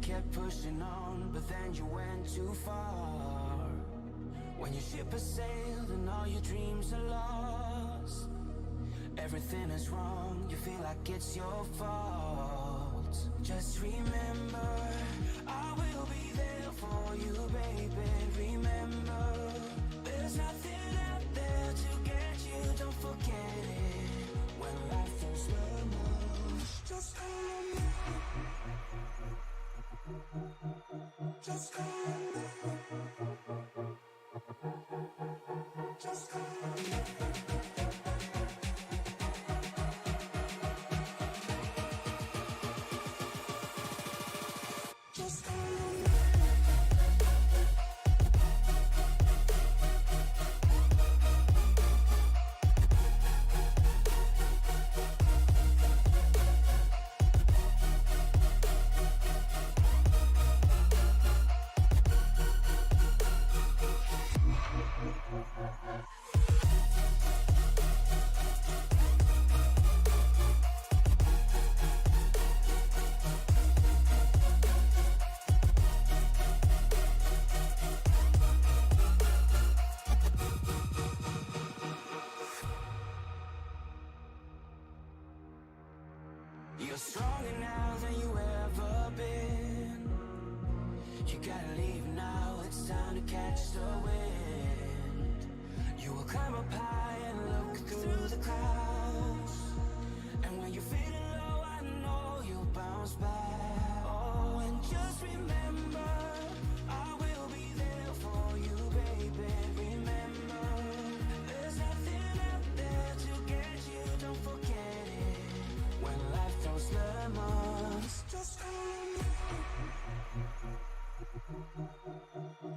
kept pushing on, but then you went too far. When your ship has sailed and all your dreams are lost, everything is wrong, you feel like it's your fault. Just remember, I will be there for you, baby. Remember, there's nothing out there to get you, don't forget it. When life throws lemons, just call me. Just call me. Just call me. Just call me. You're stronger now than you ever been. You gotta leave now, it's time to catch the wind. You will climb up high and look through the clouds, and when you're feeling low, I know you'll bounce back. Oh, and just remember, I will be there for you, baby. Remember, there's nothing out there to get you, don't forget it. When life throws lemons, just call me.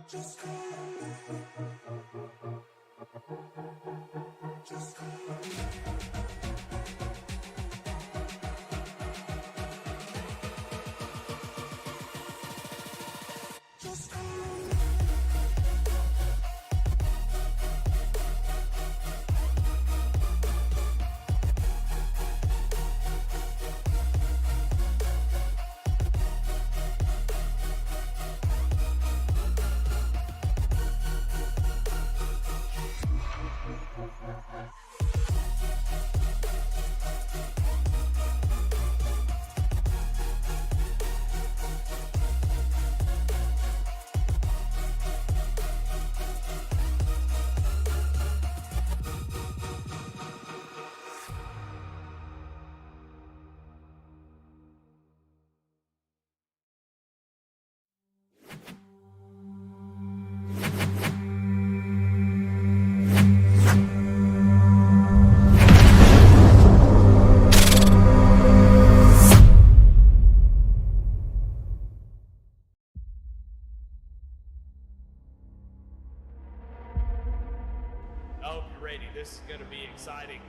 Just call me. Just call me. Just call me. I hope you're ready. This is going to be exciting.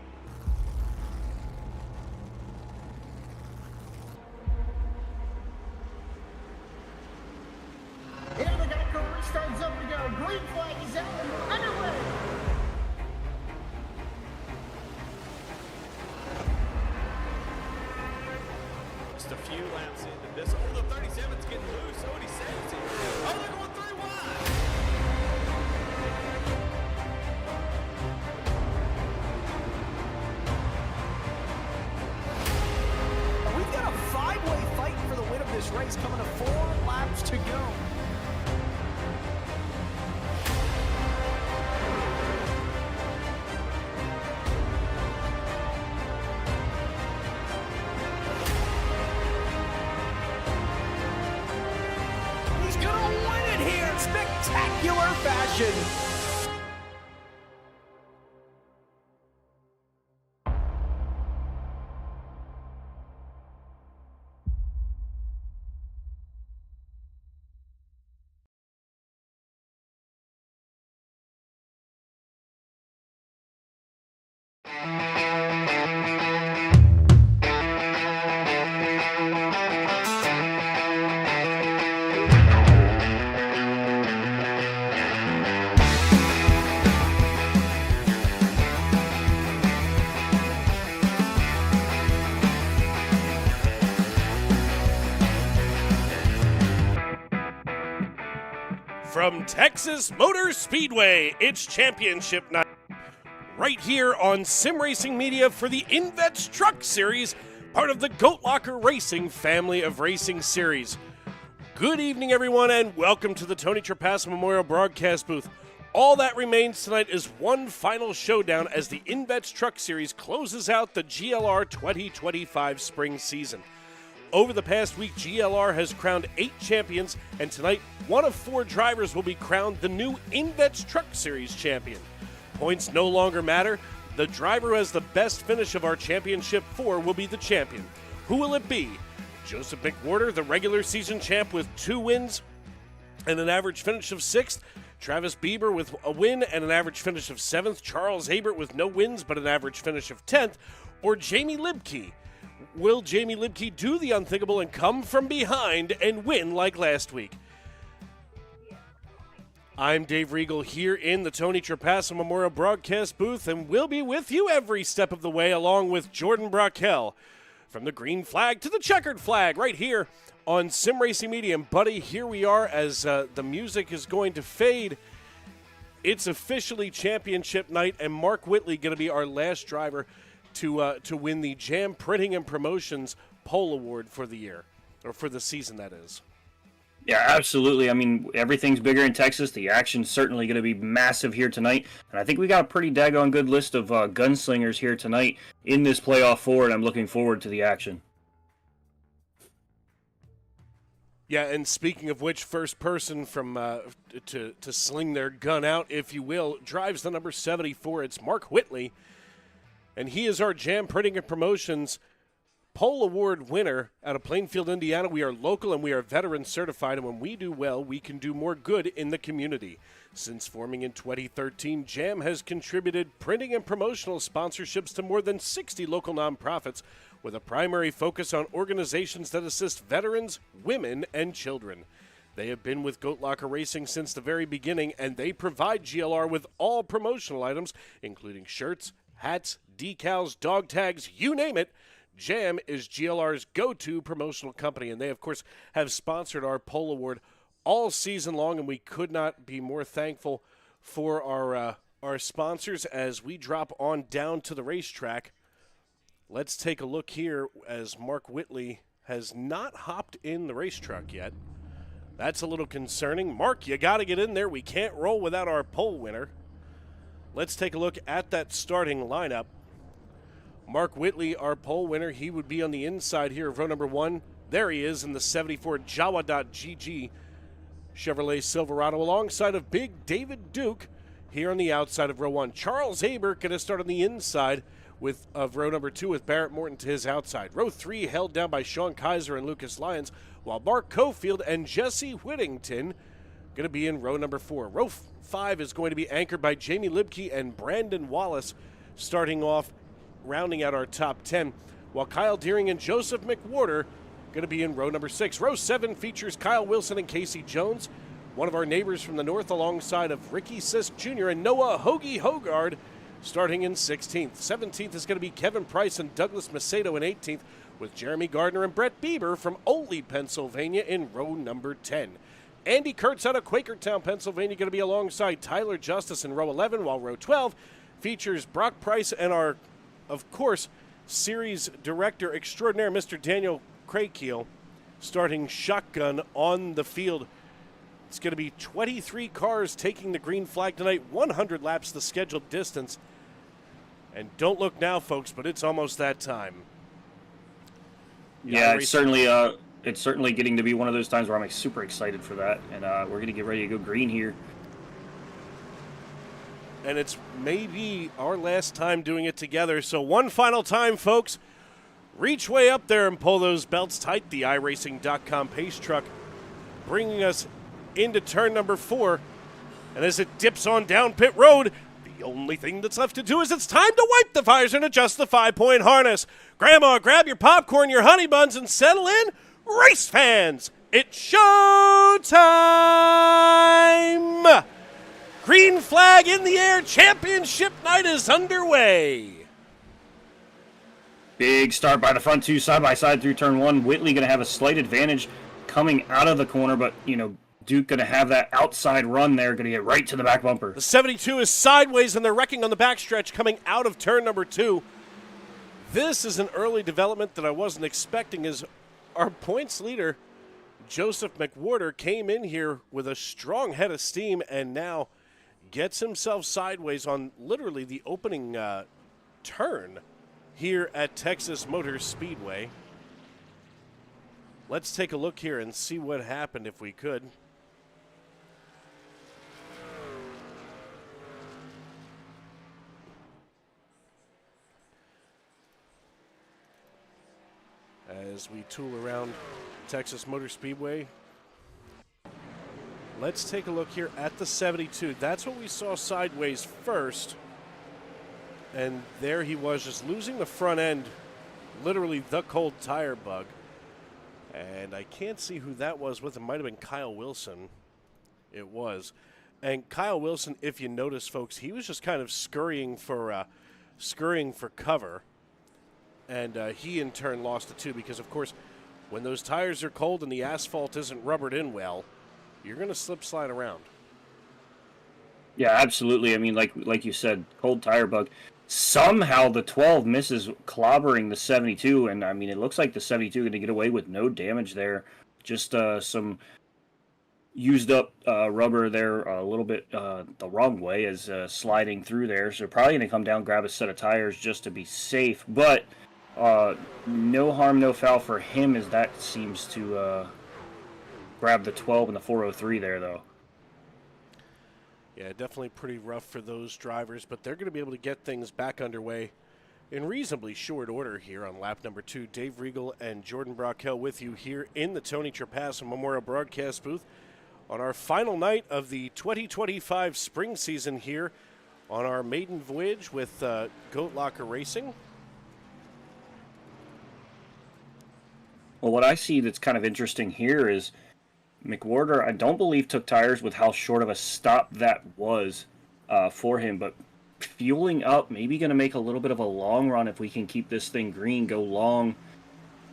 And the guy restarts up to go. Green flag is out. Underway. Just a few laps into this. Oh, the 37's getting loose. Oh, and he saves it. Oh, they're going 3 wide. We've got a 5-way fight for the win of this race, coming to 4 laps to go. He's gonna win it here in spectacular fashion. from Texas Motor Speedway. It's championship night right here on Sim Racing Media for the INVets Truck Series, part of the Goat Locker Racing family of racing series. Good evening, everyone, and welcome to the Tony Trapasso Memorial Broadcast Booth. All that remains tonight is one final showdown as the INVets Truck Series closes out the GLR 2025 spring season. Over the past week, GLR has crowned 8 champions, and tonight, one of 4 drivers will be crowned the new INVets Truck Series champion. Points no longer matter. The driver who has the best finish of our championship 4 will be the champion. Who will it be? Joseph McWhorter, the regular season champ with 2 wins and an average finish of 6th. Travis Bieber with a win and an average finish of 7th. Charles Abert with no wins but an average finish of 10th. Or Jamie Libke. Will Jamie Libke do the unthinkable and come from behind and win like last week? I'm Dave Regal here in the Tony Trapasso Memorial Broadcast Booth, and we'll be with you every step of the way along with Jordan Brockel. From the green flag to the checkered flag right here on Sim Racing Media. And buddy, here we are as the music is going to fade. It's officially championship night, and Mark Whitley going to be our last driver to win the Jam Printing and Promotions Pole Award for the year, or for the season, that is. Yeah, absolutely. I mean, everything's bigger in Texas. The action's certainly going to be massive here tonight. And I think we got a pretty daggone good list of gunslingers here tonight in this playoff 4, and I'm looking forward to the action. Yeah, and speaking of which, first person from to sling their gun out, if you will, drives the number 74. It's Mark Whitley, and he is our Jam Printing and Promotions Pole Award winner out of Plainfield, Indiana. We are local and we are veteran certified, and when we do well, we can do more good in the community. Since forming in 2013, Jam has contributed printing and promotional sponsorships to more than 60 local nonprofits, with a primary focus on organizations that assist veterans, women, and children. They have been with Goat Locker Racing since the very beginning, and they provide GLR with all promotional items, including shirts, hats, decals, dog tags, you name it. Jam is GLR's go-to promotional company, and they, of course, have sponsored our Pole Award all season long, and we could not be more thankful for our sponsors as we drop on down to the racetrack. Let's take a look here as Mark Whitley has not hopped in the race truck yet. That's a little concerning. Mark, you got to get in there. We can't roll without our pole winner. Let's take a look at that starting lineup. Mark Whitley, our pole winner, he would be on the inside here of row number 1. There he is in the 74 Jawa.GG Chevrolet Silverado alongside of Big David Duke here on the outside of row 1. Charles Abert going to start on the inside of row number 2 with Barrett Morton to his outside. Row 3 held down by Sean Kaiser and Lucas Lyons, while Mark Cofield and Jesse Whittington going to be in row number 4. Row 5 is going to be anchored by Jamie Libke and Brandon Wallace starting off, rounding out our top 10, while Kyle Deering and Joseph McWhorter going to be in row number 6. Row 7 features Kyle Wilson and Casey Jones, one of our neighbors from the north, alongside of Ricky Sisk Jr. and Noah Hoagie Hogard starting in 16th. 17th is going to be Kevin Price and Douglas Macedo in 18th, with Jeremy Gardner and Brett Bieber from Oley, Pennsylvania in row number 10. Andy Kurtz out of Quakertown, Pennsylvania going to be alongside Tyler Justice in row 11, while row 12 features Brock Price and our, of course, series director extraordinaire, Mr. Daniel Craykiel, starting shotgun on the field. It's going to be 23 cars taking the green flag tonight, 100 laps the scheduled distance. And don't look now, folks, but it's almost that time. Yeah, it's certainly getting to be one of those times where I'm super excited for that, and we're going to get ready to go green here. And it's maybe our last time doing it together. So one final time, folks. Reach way up there and pull those belts tight. The iRacing.com pace truck bringing us into turn number 4. And as it dips on down pit road, the only thing that's left to do is it's time to wipe the visor and adjust the 5-point harness. Grandma, grab your popcorn, your honey buns, and settle in. Race fans, it's show time! Green flag in the air. Championship night is underway. Big start by the front 2 side by side through turn 1. Whitley going to have a slight advantage coming out of the corner, but, Duke going to have that outside run there, going to get right to the back bumper. The 72 is sideways, and they're wrecking on the backstretch coming out of turn number 2. This is an early development that I wasn't expecting, as our points leader, Joseph McWhorter, came in here with a strong head of steam and now gets himself sideways on literally the opening turn here at Texas Motor Speedway. Let's take a look here and see what happened if we could. As we tool around Texas Motor Speedway, let's take a look here at the 72. That's what we saw sideways first. And there he was, just losing the front end, literally the cold tire bug. And I can't see who that was with. It might have been Kyle Wilson. It was. And Kyle Wilson, if you notice, folks, he was just kind of scurrying for cover. And he, in turn, lost the 2 because, of course, when those tires are cold and the asphalt isn't rubbered in well, you're going to slip slide around. Yeah, absolutely. I mean, like you said, cold tire bug. Somehow the 12 misses clobbering the 72, and I mean, it looks like the 72 going to get away with no damage there. Just some used up rubber there a little bit the wrong way as sliding through there. So probably going to come down, grab a set of tires just to be safe. But no harm, no foul for him, as that seems to grab the 12 and the 403 there, though. Yeah, definitely pretty rough for those drivers, but they're going to be able to get things back underway in reasonably short order here on lap number 2. Dave Regal and Jordan Brockel with you here in the Tony Trapasso Memorial Broadcast booth on our final night of the 2025 spring season here on our maiden voyage with Goat Locker Racing. Well, what I see that's kind of interesting here is McWhorter, I don't believe, took tires with how short of a stop that was for him, but fueling up, maybe going to make a little bit of a long run if we can keep this thing green, go long,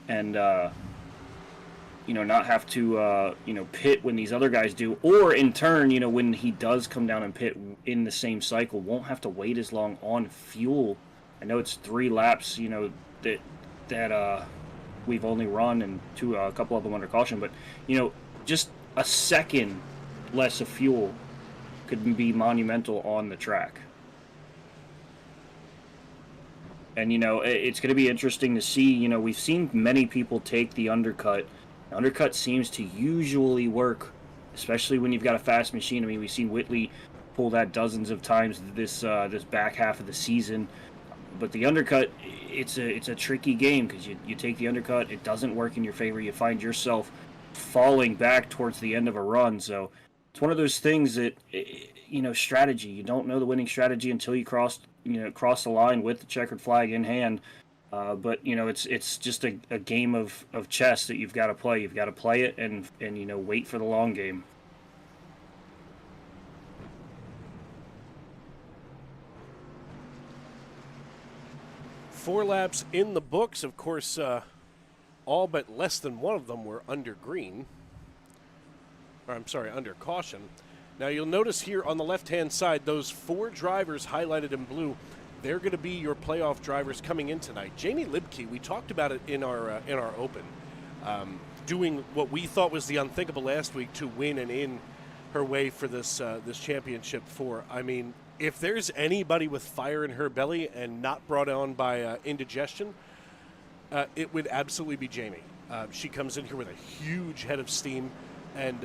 and, not have to, pit when these other guys do. Or, in turn, when he does come down and pit in the same cycle, won't have to wait as long on fuel. I know it's 3 laps, that we've only run, and a couple of them under caution, but, just a second less of fuel could be monumental on the track. And, it's going to be interesting to see. We've seen many people take the undercut. The undercut seems to usually work, especially when you've got a fast machine. I mean, we've seen Whitley pull that dozens of times this back half of the season. But the undercut, it's a tricky game because you take the undercut, it doesn't work in your favor. You find yourself falling back towards the end of a run. So it's one of those things that, strategy. You don't know the winning strategy until you cross the line with the checkered flag in hand. But it's just a game of chess that you've got to play. You've got to play it and wait for the long game. Four laps in the books, of course. All but less than one of them were under green. Under caution. Now you'll notice here on the left-hand side, those 4 drivers highlighted in blue, they're going to be your playoff drivers coming in tonight. Jamie Libke, we talked about it in our open, doing what we thought was the unthinkable last week to win and in her way for this championship 4. I mean, if there's anybody with fire in her belly and not brought on by indigestion, it would absolutely be Jamie. She comes in here with a huge head of steam, and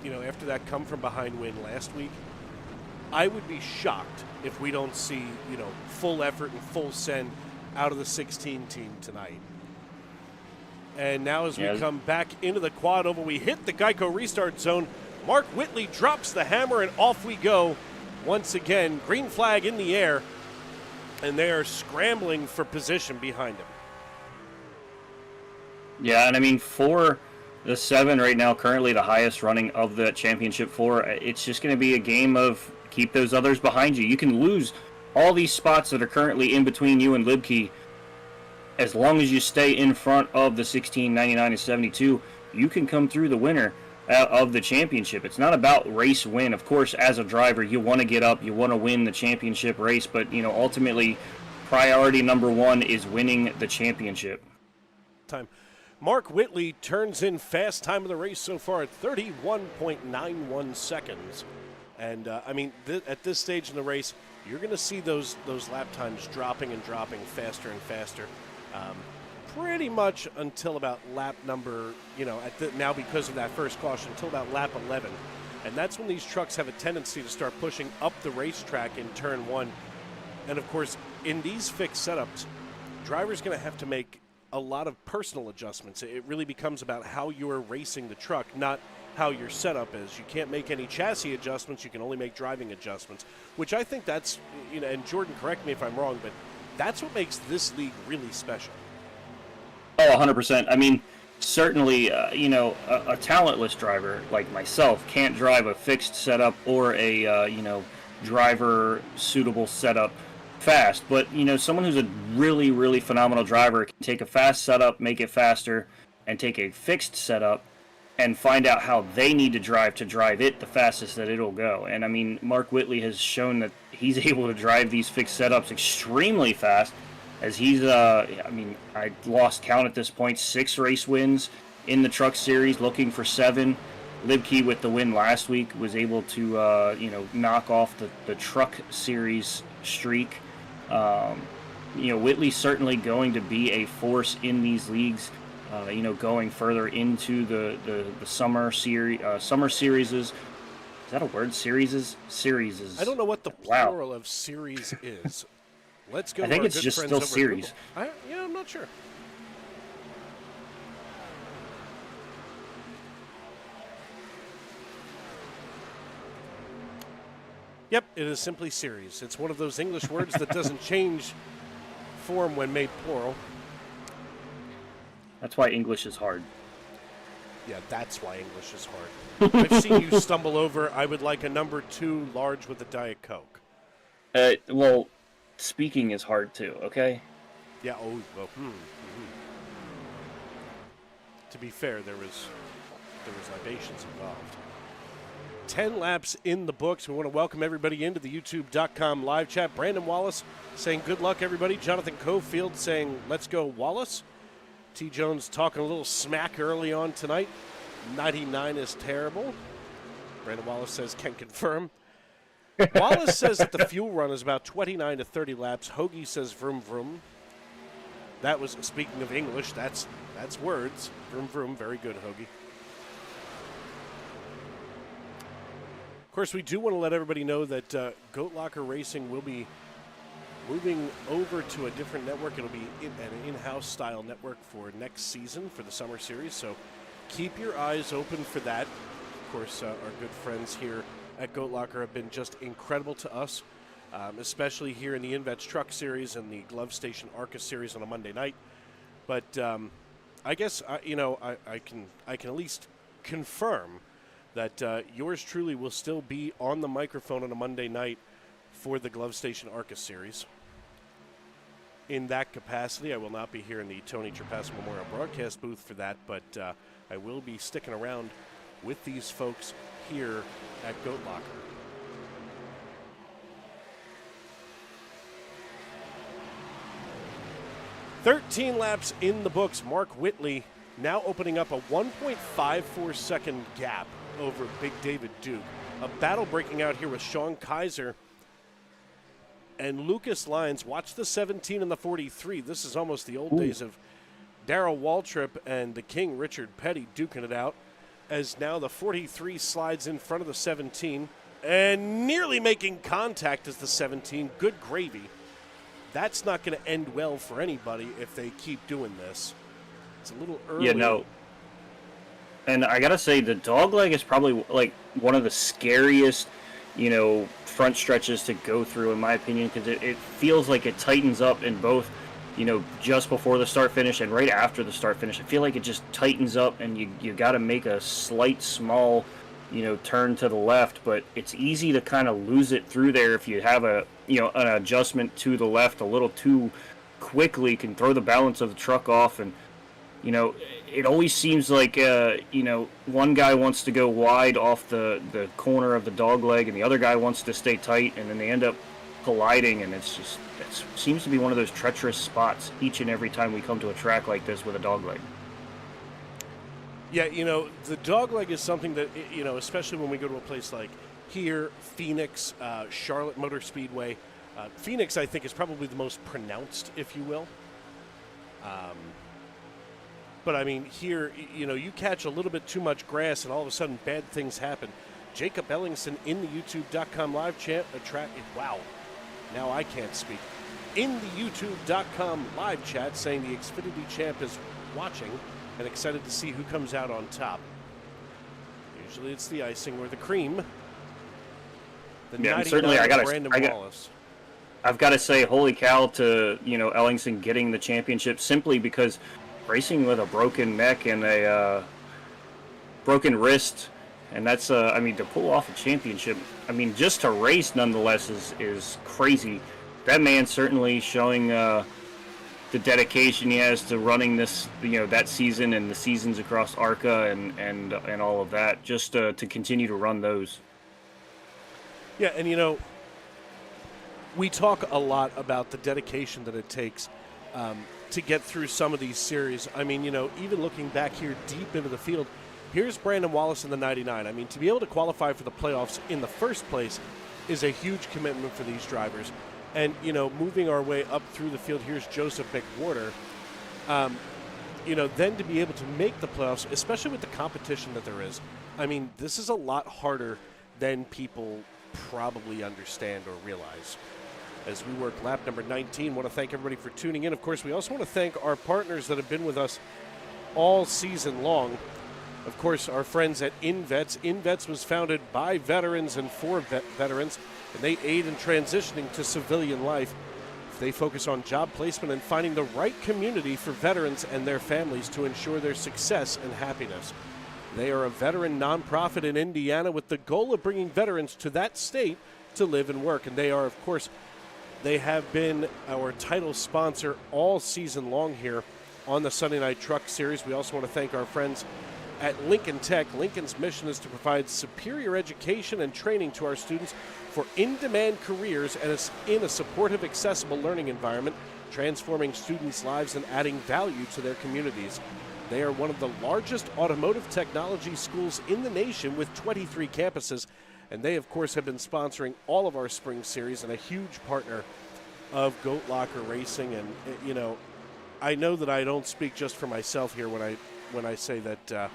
after that come from behind win last week, I would be shocked if we don't see full effort and full send out of the 16 team tonight. And now as we come back into the quad oval, we hit the Geico restart zone. Mark Whitley drops the hammer, and off we go once again. Green flag in the air, and they are scrambling for position behind him. Yeah, and I mean, for the 7 right now, currently the highest running of the championship 4, it's just going to be a game of keep those others behind you. You can lose all these spots that are currently in between you and Libke. As long as you stay in front of the 16, 99, and 72, you can come through the winner. of the championship. It's not about race win. Of course, as a driver, you want to get up, you want to win the championship race, but ultimately, priority number one is winning the championship. Time. Mark Whitley turns in fast time of the race so far at 31.91 seconds. And, at this stage in the race, you're going to see those lap times dropping and dropping faster and faster. Pretty much until about lap number, now because of that first caution, until about lap 11. And that's when these trucks have a tendency to start pushing up the racetrack in turn one. And, of course, in these fixed setups, driver's going to have to make a lot of personal adjustments. It really becomes about how you're racing the truck, not how your setup is. You can't make any chassis adjustments. You can only make driving adjustments, which I think that's, and Jordan, correct me if I'm wrong, but that's what makes this league really special. Oh, 100%. I mean, certainly, a talentless driver like myself can't drive a fixed setup or a, driver-suitable setup fast. But, someone who's a really, really phenomenal driver can take a fast setup, make it faster, and take a fixed setup and find out how they need to drive it the fastest that it'll go. And, I mean, Mark Whitley has shown that he's able to drive these fixed setups extremely fast, as he's, I lost count at this point, 6 race wins in the Truck Series, looking for 7. Libke, with the win last week, was able to, knock off the Truck Series streak. Whitley's certainly going to be a force in these leagues, going further into the summer series. Summer series is that a word? Series. I don't know what the plural of series is. Let's go. I think it's just still series. I'm not sure. Yep, it is simply series. It's one of those English words that doesn't change form when made plural. That's why English is hard. Yeah, that's why English is hard. I've seen you stumble over, I would like a number 2 large with a Diet Coke. Well, speaking is hard too, okay? Yeah, To be fair, there was libations involved. 10 laps in the books. We want to welcome everybody into the YouTube.com live chat. Brandon Wallace saying good luck, everybody. Jonathan Cofield saying let's go, Wallace. T. Jones talking a little smack early on tonight. 99 is terrible. Brandon Wallace says can confirm. Wallace says that the fuel run is about 29 to 30 laps. Hoagie says vroom vroom. That was, speaking of English, that's words. Vroom vroom, very good, Hoagie. Of course, we do want to let everybody know that Goat Locker Racing will be moving over to a different network. It'll be an in-house style network for next season for the summer series. So keep your eyes open for that. Of course, our good friends here at Goat Locker have been just incredible to us, especially here in the INVets Truck Series and the Glove Station ARCA Series on a Monday night. But I guess I can at least confirm that yours truly will still be on the microphone on a Monday night for the Glove Station ARCA Series. In that capacity, I will not be here in the Tony Trapasso Memorial Broadcast booth for that, but I will be sticking around with these folks here at Goat Locker. "13 laps in the books. Mark Whitley now opening up a 1.54 second gap over Big David Duke. A battle breaking out here with Sean Kaiser and Lucas Lyons. Watch the 17 and the 43. This is almost the old days of Darrell Waltrip and the King Richard Petty duking it out, as now the 43 slides in front of the 17 and nearly making contact as the 17. Good gravy. That's not going to end well for anybody if they keep doing this. It's a little early. Yeah, no. And I gotta say, the dogleg is probably like one of the scariest, front stretches to go through, in my opinion, because it feels like it tightens up in both, just before the start finish and right after the start finish. I feel like it just tightens up, and you got to make a slight, small, turn to the left. But it's easy to kind of lose it through there if you have an adjustment to the left a little too quickly, can throw the balance of the truck off, and it always seems like one guy wants to go wide off the corner of the dog leg, and the other guy wants to stay tight, and then they end up colliding, and it seems to be one of those treacherous spots each and every time we come to a track like this with a dog leg. Yeah, the dog leg is something that, especially when we go to a place like here, Phoenix, Charlotte Motor Speedway. Phoenix, I think, is probably the most pronounced, if you will. But, I mean, here, you catch a little bit too much grass and all of a sudden bad things happen. Jacob Ellingson in the YouTube.com live chat. Wow, now I can't speak. In the YouTube.com live chat saying the Xfinity champ is watching and excited to see who comes out on top. Usually it's the icing or the cream. Certainly Brandon Wallace. I've got to say, holy cow to Ellingson getting the championship simply because racing with a broken neck and a broken wrist, and that's to pull off a championship. I mean, just to race nonetheless is crazy. That man certainly showing the dedication he has to running this, that season and the seasons across ARCA and all of that, just to continue to run those. Yeah, and we talk a lot about the dedication that it takes to get through some of these series. I mean, even looking back here deep into the field, here's Brandon Wallace in the 99. I mean, to be able to qualify for the playoffs in the first place is a huge commitment for these drivers. And, moving our way up through the field, here's Joseph McWhorter. Then to be able to make the playoffs, especially with the competition that there is, I mean, this is a lot harder than people probably understand or realize. As we work lap number 19, want to thank everybody for tuning in. Of course, we also want to thank our partners that have been with us all season long. Of course, our friends at INVets. INVets was founded by veterans and for veterans, and they aid in transitioning to civilian life. They focus on job placement and finding the right community for veterans and their families to ensure their success and happiness. They are a veteran nonprofit in Indiana with the goal of bringing veterans to that state to live and work. And they are, of course, they have been our title sponsor all season long here on the Sunday Night Truck Series. We also want to thank our friends at Lincoln Tech. Lincoln's mission is to provide superior education and training to our students for in-demand careers and in a supportive, accessible learning environment, transforming students' lives and adding value to their communities. They are one of the largest automotive technology schools in the nation with 23 campuses, and they, of course, have been sponsoring all of our spring series and a huge partner of Goat Locker Racing. And, I know that I don't speak just for myself here when I say that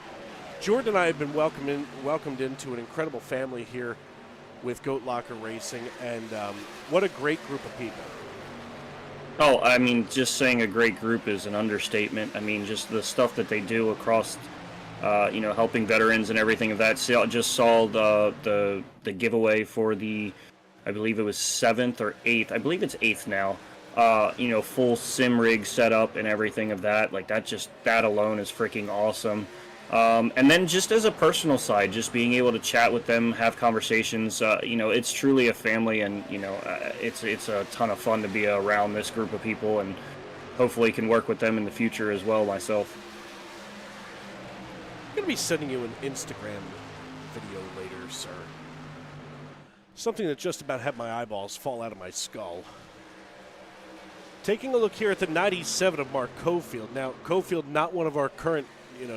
Jordan and I have been welcomed into an incredible family here with Goat Locker Racing, and what a great group of people. Oh, I mean, just saying a great group is an understatement. I mean, just the stuff that they do across, helping veterans and everything of that. Just saw the giveaway for the, I believe it was 7th or 8th. I believe it's 8th now. Full sim rig setup and everything of that. Like that alone is freaking awesome. And then just as a personal side, just being able to chat with them, have conversations, it's truly a family, and, it's a ton of fun to be around this group of people, and hopefully can work with them in the future as well myself. I'm going to be sending you an Instagram video later, sir. Something that just about had my eyeballs fall out of my skull. Taking a look here at the 97 of Mark Cofield. Now, Cofield, not one of our current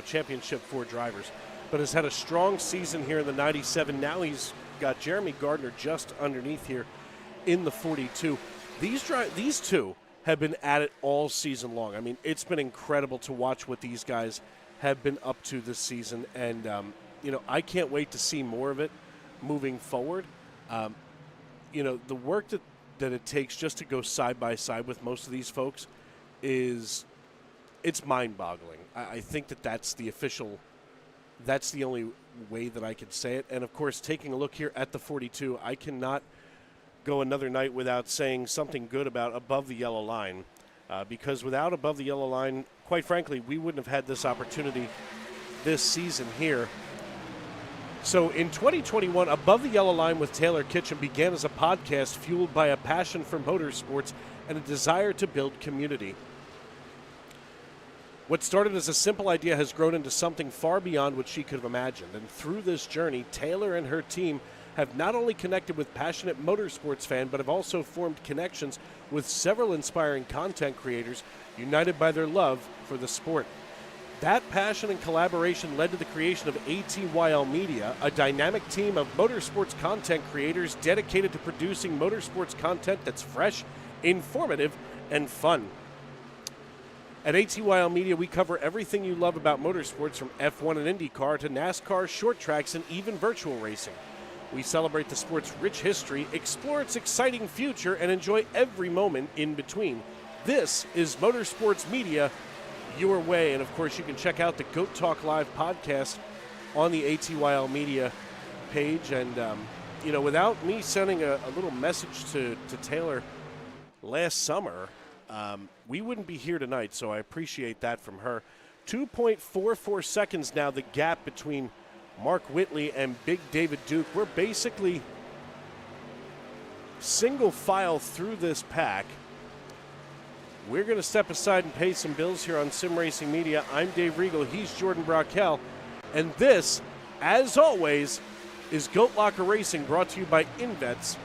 Championship 4 drivers, but has had a strong season here in the 97. Now he's got Jeremy Gardner just underneath here in the 42. These two have been at it all season long. I mean, it's been incredible to watch what these guys have been up to this season, and I can't wait to see more of it moving forward. The work that it takes just to go side by side with most of these folks it's mind-boggling. I think that's the only way that I could say it. And, of course, taking a look here at the 42, I cannot go another night without saying something good about Above the Yellow Line, because without Above the Yellow Line, quite frankly, we wouldn't have had this opportunity this season here. So in 2021, Above the Yellow Line with Taylor Kitchen began as a podcast fueled by a passion for motorsports and a desire to build community. What started as a simple idea has grown into something far beyond what she could have imagined. And through this journey, Taylor and her team have not only connected with passionate motorsports fans, but have also formed connections with several inspiring content creators united by their love for the sport. That passion and collaboration led to the creation of ATYL Media, a dynamic team of motorsports content creators dedicated to producing motorsports content that's fresh, informative, and fun. At ATYL Media, we cover everything you love about motorsports, from F1 and IndyCar to NASCAR, short tracks, and even virtual racing. We celebrate the sport's rich history, explore its exciting future, and enjoy every moment in between. This is Motorsports Media, your way. And, of course, you can check out the Goat Talk Live podcast on the ATYL Media page. And, without me sending a little message to Taylor last summer, we wouldn't be here tonight, so I appreciate that from her. 2.44 seconds now, the gap between Mark Whitley and Big David Duke. We're basically single file through this pack. We're going to step aside and pay some bills here on Sim Racing Media. I'm Dave Regal. He's Jordan Brockel. And this, as always, is Goat Locker Racing, brought to you by INVets,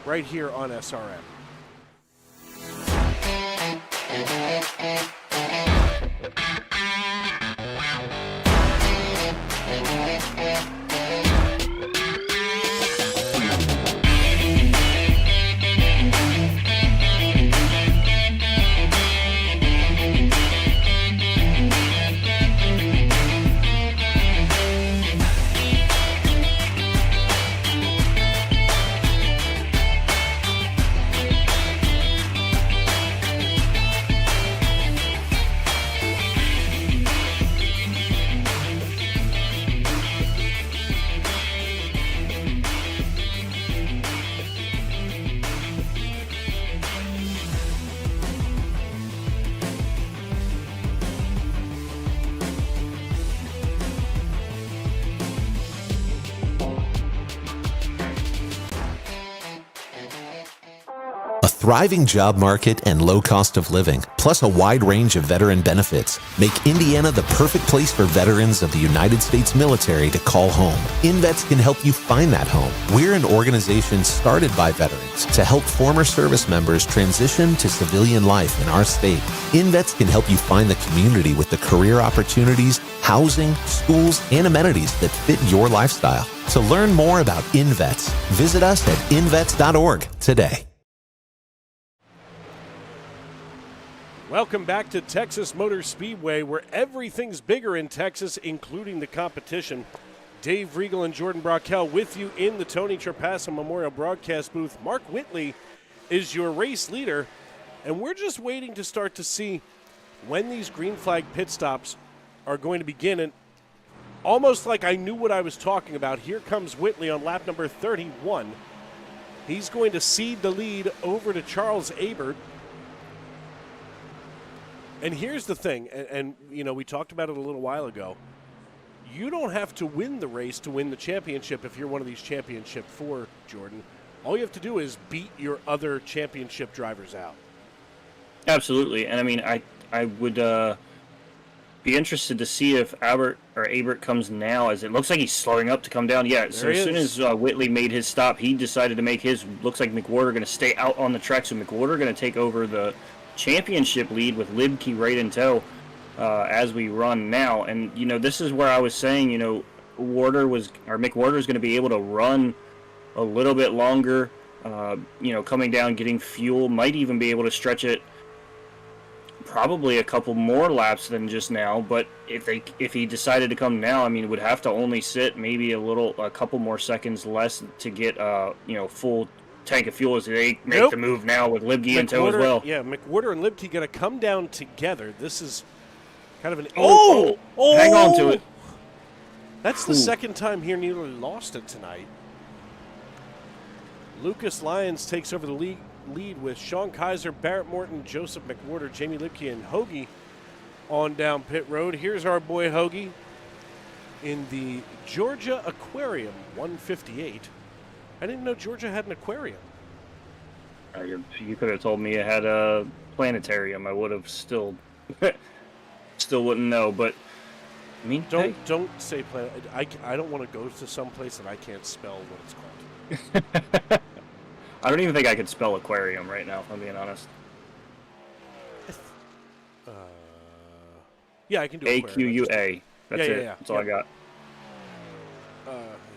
right here on SRM. Thriving job market and low cost of living, plus a wide range of veteran benefits, make Indiana the perfect place for veterans of the United States military to call home. INVets can help you find that home. We're an organization started by veterans to help former service members transition to civilian life in our state. INVets can help you find the community with the career opportunities, housing, schools, and amenities that fit your lifestyle. To learn more about INVets, visit us at invets.org today. Welcome back to Texas Motor Speedway, where everything's bigger in Texas, including the competition. Dave Regal and Jordan Brockel with you in the Tony Trapasso Memorial Broadcast booth. Mark Whitley is your race leader, and we're just waiting to start to see when these green flag pit stops are going to begin. And almost like I knew what I was talking about, here comes Whitley on lap number 31. He's going to cede the lead over to Charles Abert. And here's the thing, and we talked about it a little while ago. You don't have to win the race to win the championship if you're one of these championship four, Jordan. All you have to do is beat your other championship drivers out. Absolutely. And I mean, I would be interested to see if Abert comes now, as it looks like he's slowing up to come down. Yeah, so as soon as Whitley made his stop, he decided to make his. Looks like McWhorter going to stay out on the track, so McWhorter going to take over the championship lead with Libke right in tow as we run now. And this is where I was saying McWhorter is going to be able to run a little bit longer, coming down, getting fuel, might even be able to stretch it probably a couple more laps than just now. But if he decided to come now, I mean, would have to only sit maybe a couple more seconds less to get full tank of fuel as they make the move now with Libke in tow as well. Yeah, McWhorter and Libke going to come down together. This is kind of an... Hang on to it. That's the second time he nearly lost it tonight. Lucas Lyons takes over the lead with Sean Kaiser, Barrett Morton, Joseph McWhorter, Jamie Libke, and Hoagie on down pit road. Here's our boy Hoagie in the Georgia Aquarium 158. I didn't know Georgia had an aquarium. You could have told me it had a planetarium. I would have still still wouldn't know. But I mean, hey. Don't say planet. I don't want to go to some place that I can't spell what it's called. I don't even think I could spell aquarium right now, if I'm being honest. Yeah, I can do AQUA. That's it. Yeah. That's all I got.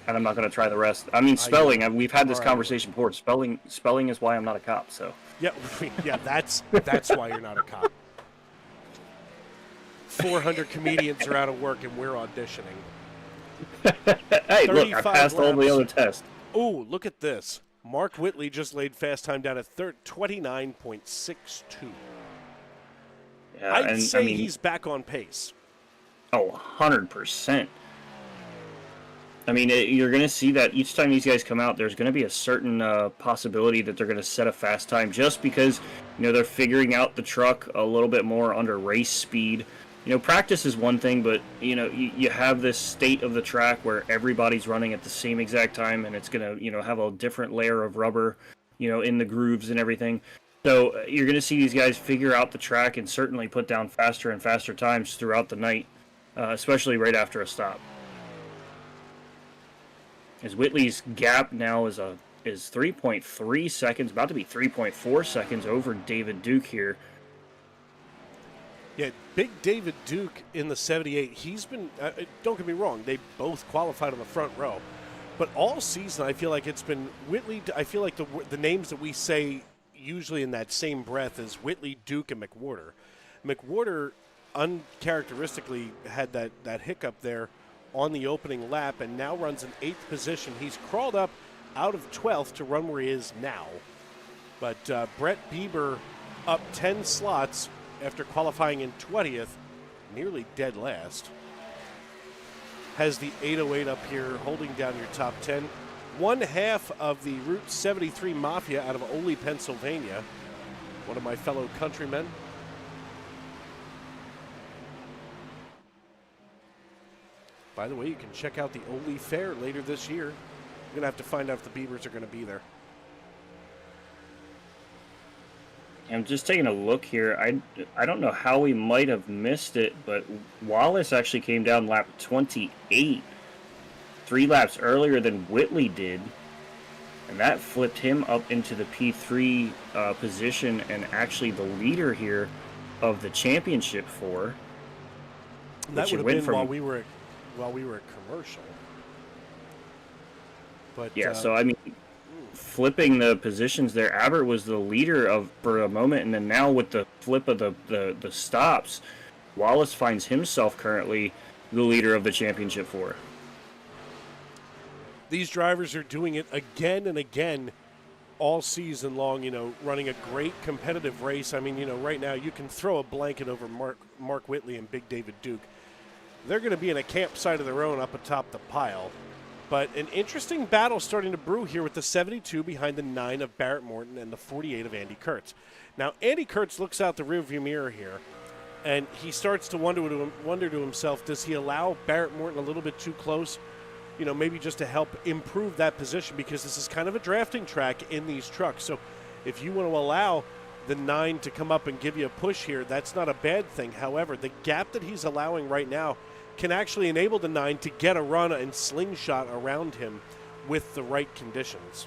And I'm not going to try the rest. I mean, spelling. We've had this conversation before. Spelling is why I'm not a cop. So. Yeah, that's why you're not a cop. 400 comedians are out of work and we're auditioning. Hey, look, I passed all the other tests. Ooh, look at this. Mark Whitley just laid fast time down at 29.62. Yeah, I'd say he's back on pace. Oh, 100%. I mean, you're going to see that each time these guys come out, there's going to be a certain possibility that they're going to set a fast time just because, they're figuring out the truck a little bit more under race speed. Practice is one thing, but, you have this state of the track where everybody's running at the same exact time, and it's going to, have a different layer of rubber, in the grooves and everything. So you're going to see these guys figure out the track and certainly put down faster and faster times throughout the night, especially right after a stop. As Whitley's gap now is 3.3 seconds, about to be 3.4 seconds over David Duke here. Yeah, big David Duke in the 78. He's been, don't get me wrong, they both qualified on the front row. But all season, I feel like it's been Whitley. I feel like the names that we say usually in that same breath is Whitley, Duke, and McWhorter. McWhorter uncharacteristically had that hiccup there on the opening lap and now runs in 8th position. He's crawled up out of 12th to run where he is now. But Brett Bieber up 10 slots after qualifying in 20th, nearly dead last. Has the 808 up here holding down your top 10. One half of the Route 73 Mafia out of Ole, Pennsylvania. One of my fellow countrymen. By the way, you can check out the Ole Fair later this year. You're going to have to find out if the Beavers are going to be there. I'm just taking a look here. I don't know how we might have missed it, but Wallace actually came down lap 28, 3 laps earlier than Whitley did. And that flipped him up into the P3 position and actually the leader here of the championship for. That would have been while we were at commercial. But yeah, so I mean, flipping the positions there, Abbott was the leader for a moment, and then now with the flip of the stops, Wallace finds himself currently the leader of the championship for. These drivers are doing it again and again all season long, running a great competitive race. I mean, right now you can throw a blanket over Mark Whitley and Big David Duke. They're going to be in a campsite of their own up atop the pile. But an interesting battle starting to brew here with the 72 behind the 9 of Barrett Morton and the 48 of Andy Kurtz. Now, Andy Kurtz looks out the rearview mirror here, and he starts to wonder to himself, does he allow Barrett Morton a little bit too close? Maybe just to help improve that position, because this is kind of a drafting track in these trucks. So if you want to allow the 9 to come up and give you a push here, that's not a bad thing. However, the gap that he's allowing right now can actually enable the 9 to get a run and slingshot around him with the right conditions.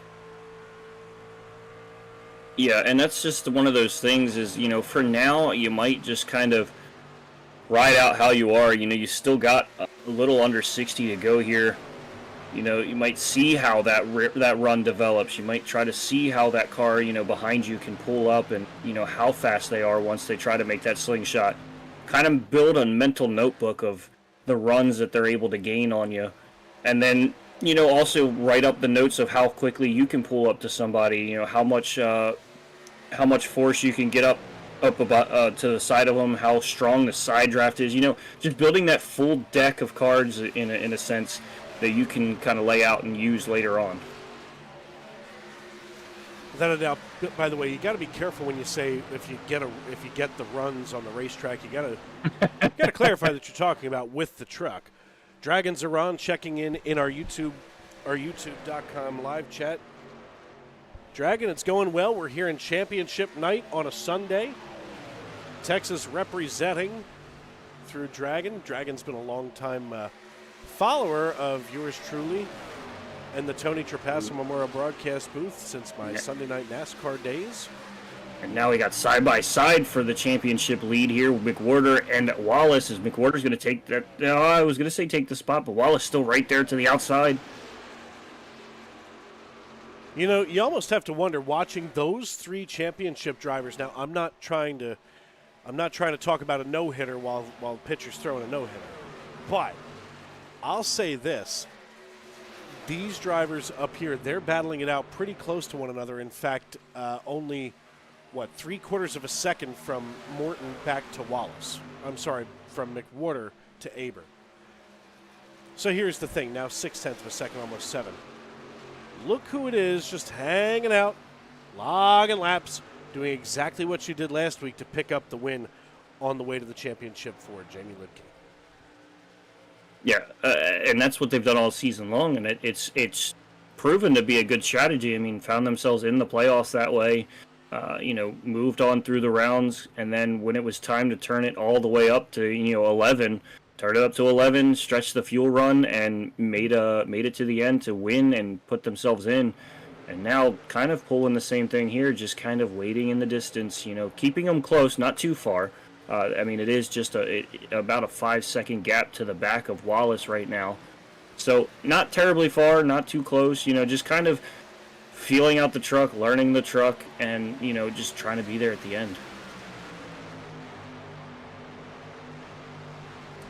Yeah, and that's just one of those things is, for now, you might just kind of ride out how you are. You still got a little under 60 to go here. You might see how that run develops. You might try to see how that car, behind you can pull up and, how fast they are once they try to make that slingshot. Kind of build a mental notebook of the runs that they're able to gain on you. And then, also write up the notes of how quickly you can pull up to somebody, how much force you can get up about to the side of them, how strong the side draft is, just building that full deck of cards in a sense that you can kind of lay out and use later on. Without a doubt. By the way, you got to be careful when you say if you get the runs on the racetrack. You got to clarify that you're talking about with the truck. Dragons are on, checking in our YouTube.com live chat. Dragon, it's going well. We're here in championship night on a Sunday. Texas representing through Dragon. Dragon's been a long-time follower of yours truly and the Tony Trapasso Memorial Broadcast booth since my Sunday night NASCAR days. And now we got side-by-side for the championship lead here with McWhorter and Wallace. As McWhorter's going to take that, I was going to say take the spot, but Wallace still right there to the outside. You know, you almost have to wonder, watching those three championship drivers. Now, I'm not trying to talk about a no-hitter while the pitcher's throwing a no-hitter. But I'll say this. These drivers up here, they're battling it out pretty close to one another. In fact, only, 3/4 of a second from Morton back to Wallace. I'm sorry, from McWhorter to Aber. So here's the thing. Now 0.6 of a second, almost 7. Look who it is just hanging out, logging laps, doing exactly what she did last week to pick up the win on the way to the championship for Jamie Lidke. Yeah, and that's what they've done all season long, and it's proven to be a good strategy. I mean, found themselves in the playoffs that way, moved on through the rounds, and then when it was time to turn it all the way up to 11, turned it up to 11, stretched the fuel run, and made it to the end to win and put themselves in. And now kind of pulling the same thing here, just kind of waiting in the distance, keeping them close, not too far. It is just about a 5-second gap to the back of Wallace right now. So not terribly far, not too close, just kind of feeling out the truck, learning the truck, and, just trying to be there at the end.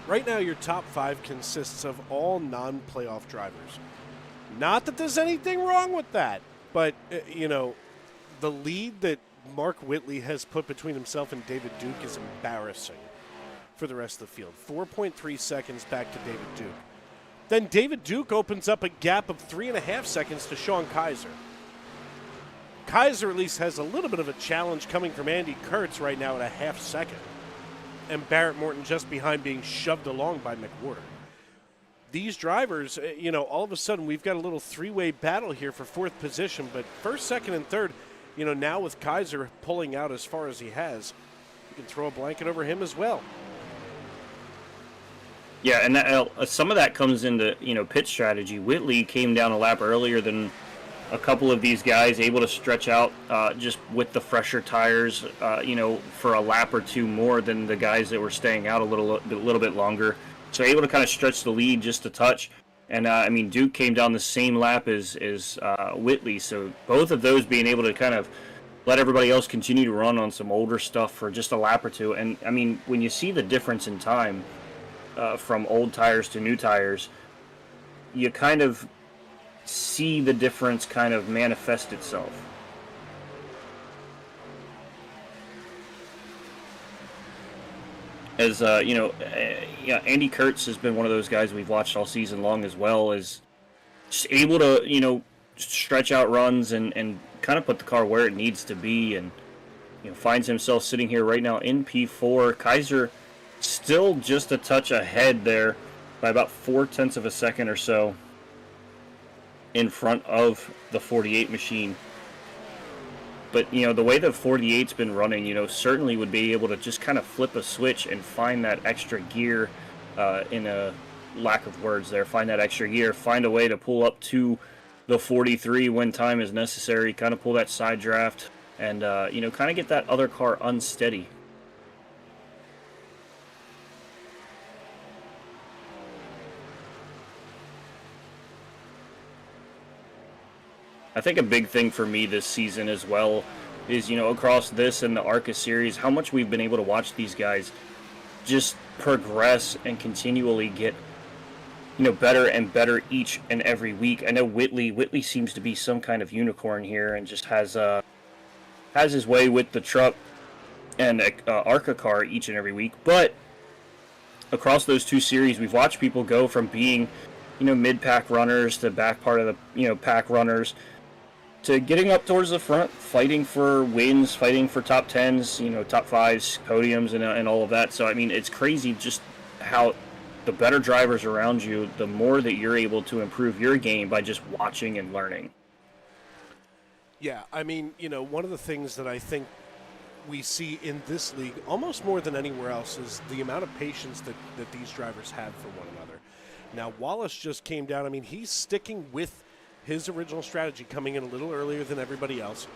Right now, your top 5 consists of all non-playoff drivers. Not that there's anything wrong with that, but, the lead that Mark Whitley has put between himself and David Duke is embarrassing for the rest of the field. 4.3 seconds back to David Duke. Then David Duke opens up a gap of 3.5 seconds to Sean Kaiser. Kaiser at least has a little bit of a challenge coming from Andy Kurtz right now at a 0.5 second. And Barrett Morton just behind being shoved along by McWhorter. These drivers, all of a sudden we've got a little three-way battle here for 4th position, but 1st, 2nd, and 3rd, now with Kaiser pulling out as far as he has, you can throw a blanket over him as well. Yeah, and some of that comes into, pit strategy. Whitley came down a lap earlier than a couple of these guys, able to stretch out just with the fresher tires, for a lap or two more than the guys that were staying out a little bit longer. So able to kind of stretch the lead just a touch. And, Duke came down the same lap as Whitley, so both of those being able to kind of let everybody else continue to run on some older stuff for just a lap or two. And, when you see the difference in time from old tires to new tires, you kind of see the difference kind of manifest itself. As Andy Kurtz has been one of those guys we've watched all season long as well, as just able to stretch out runs and kind of put the car where it needs to be, and finds himself sitting here right now in P4. Kaiser still just a touch ahead there by about 0.4 of a second or so in front of the 48 machine. But, the way the 48's been running, certainly would be able to just kind of flip a switch and find that extra gear, in a lack of words there, find that extra gear, find a way to pull up to the 43 when time is necessary, kind of pull that side draft, and, kind of get that other car unsteady. I think a big thing for me this season as well is, across this and the ARCA series, how much we've been able to watch these guys just progress and continually get, better and better each and every week. I know Whitley seems to be some kind of unicorn here and just has his way with the truck and ARCA car each and every week. But across those two series, we've watched people go from being, mid-pack runners to back part of the, pack runners, to getting up towards the front, fighting for wins, fighting for top 10s, top 5s, podiums, and all of that. So, it's crazy just how the better drivers around you, the more that you're able to improve your game by just watching and learning. Yeah, one of the things that I think we see in this league, almost more than anywhere else, is the amount of patience that these drivers have for one another. Now, Wallace just came down. I mean, he's sticking with his original strategy, coming in a little earlier than everybody else.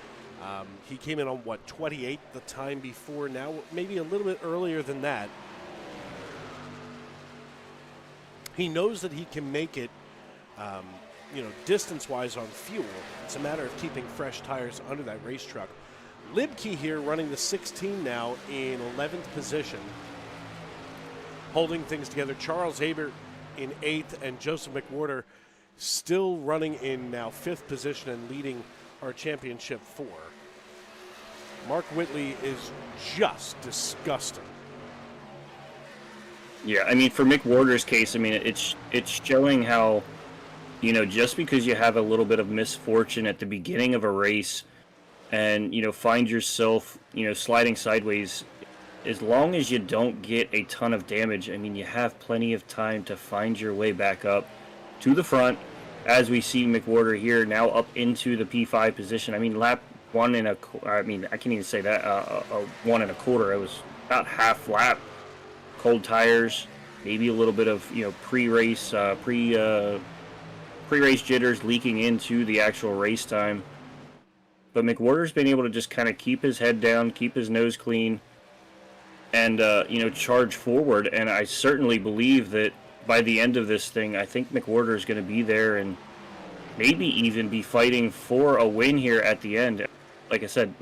He came in on, 28 the time before. Now, maybe a little bit earlier than that. He knows that he can make it, distance-wise on fuel. It's a matter of keeping fresh tires under that race truck. Libke here running the 16 now in 11th position, holding things together. Charles Abert in 8th, and Joseph McWhorter still running in now 5th position and leading our championship 4. Mark Whitley is just disgusting. Yeah, I mean, for Mick Warder's case, I mean, it's showing how, just because you have a little bit of misfortune at the beginning of a race and, find yourself, sliding sideways, as long as you don't get a ton of damage, I mean, you have plenty of time to find your way back up to the front, as we see McWhorter here now up into the P5 position. I mean, lap 1 and a quarter, I can't even say that, 1 and a quarter. It was about half lap. Cold tires, maybe a little bit of, pre-race jitters leaking into the actual race time. But McWhorter's been able to just kind of keep his head down, keep his nose clean, and, charge forward. And I certainly believe that by the end of this thing, I think McWhorter is going to be there and maybe even be fighting for a win here at the end. Like I said,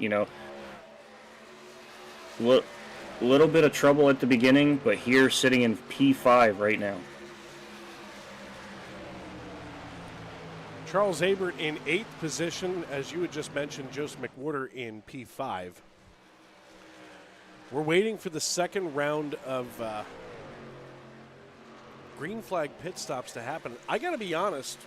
little bit of trouble at the beginning, but here sitting in P5 right now. Charles Abert in 8th position, as you had just mentioned, Joseph McWhorter in P5. We're waiting for the second round of green flag pit stops to happen. I got to be honest,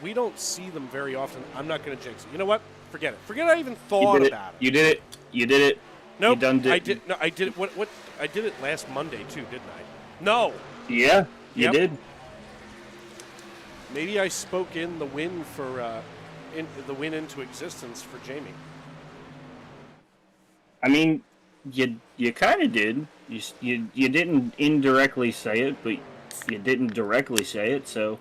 we don't see them very often. I'm not going to jinx it. You know what? Forget it. Forget I even thought about it. You did it. You did it. Nope. You done did. I did. No, I did it. What? I did it last Monday too, didn't I? No. Yeah, you did. Maybe I spoke in the win for the win into existence for Jamie. I mean, you kind of did. You didn't indirectly say it, but you didn't directly say it. So,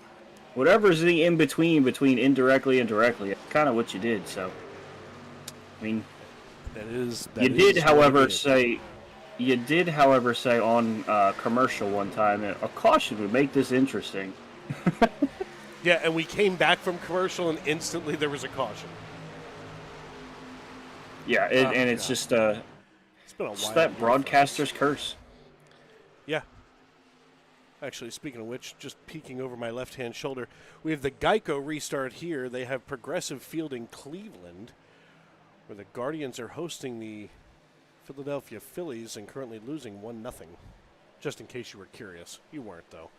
whatever's the in between indirectly and directly, that's kind of what you did. So, I mean. You did, however, say on commercial one time, a caution would make this interesting. Yeah, and we came back from commercial, and instantly there was a caution. Yeah, and it's just it's been a while. Just that broadcaster's curse. Yeah. Actually, speaking of which, just peeking over my left-hand shoulder, we have the Geico restart here. They have Progressive Field in Cleveland, where the Guardians are hosting the Philadelphia Phillies and currently losing 1-0. Just in case you were curious. You weren't, though.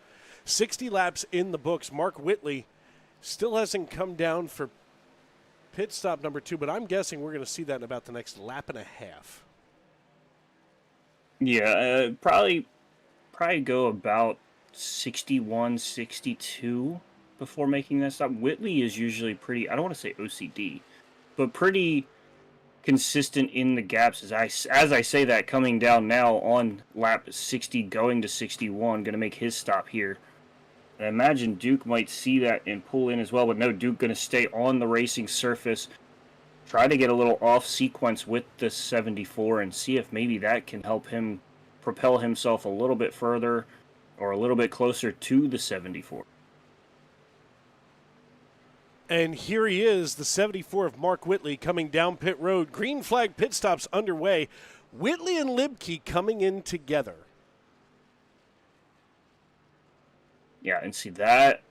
60 laps in the books. Mark Whitley still hasn't come down for pit stop number 2, but I'm guessing we're going to see that in about the next lap and a half. Yeah, probably go about 61, 62 before making that stop. Whitley is usually pretty, I don't want to say OCD, but pretty consistent in the gaps. As I say that, coming down now on lap 60, going to 61, going to make his stop here. I imagine Duke might see that and pull in as well, but no, Duke going to stay on the racing surface, try to get a little off sequence with the 74 and see if maybe that can help him propel himself a little bit further or a little bit closer to the 74. And here he is, the 74 of Mark Whitley coming down pit road. Green flag pit stops underway. Whitley and Libke coming in together. Yeah, and see that,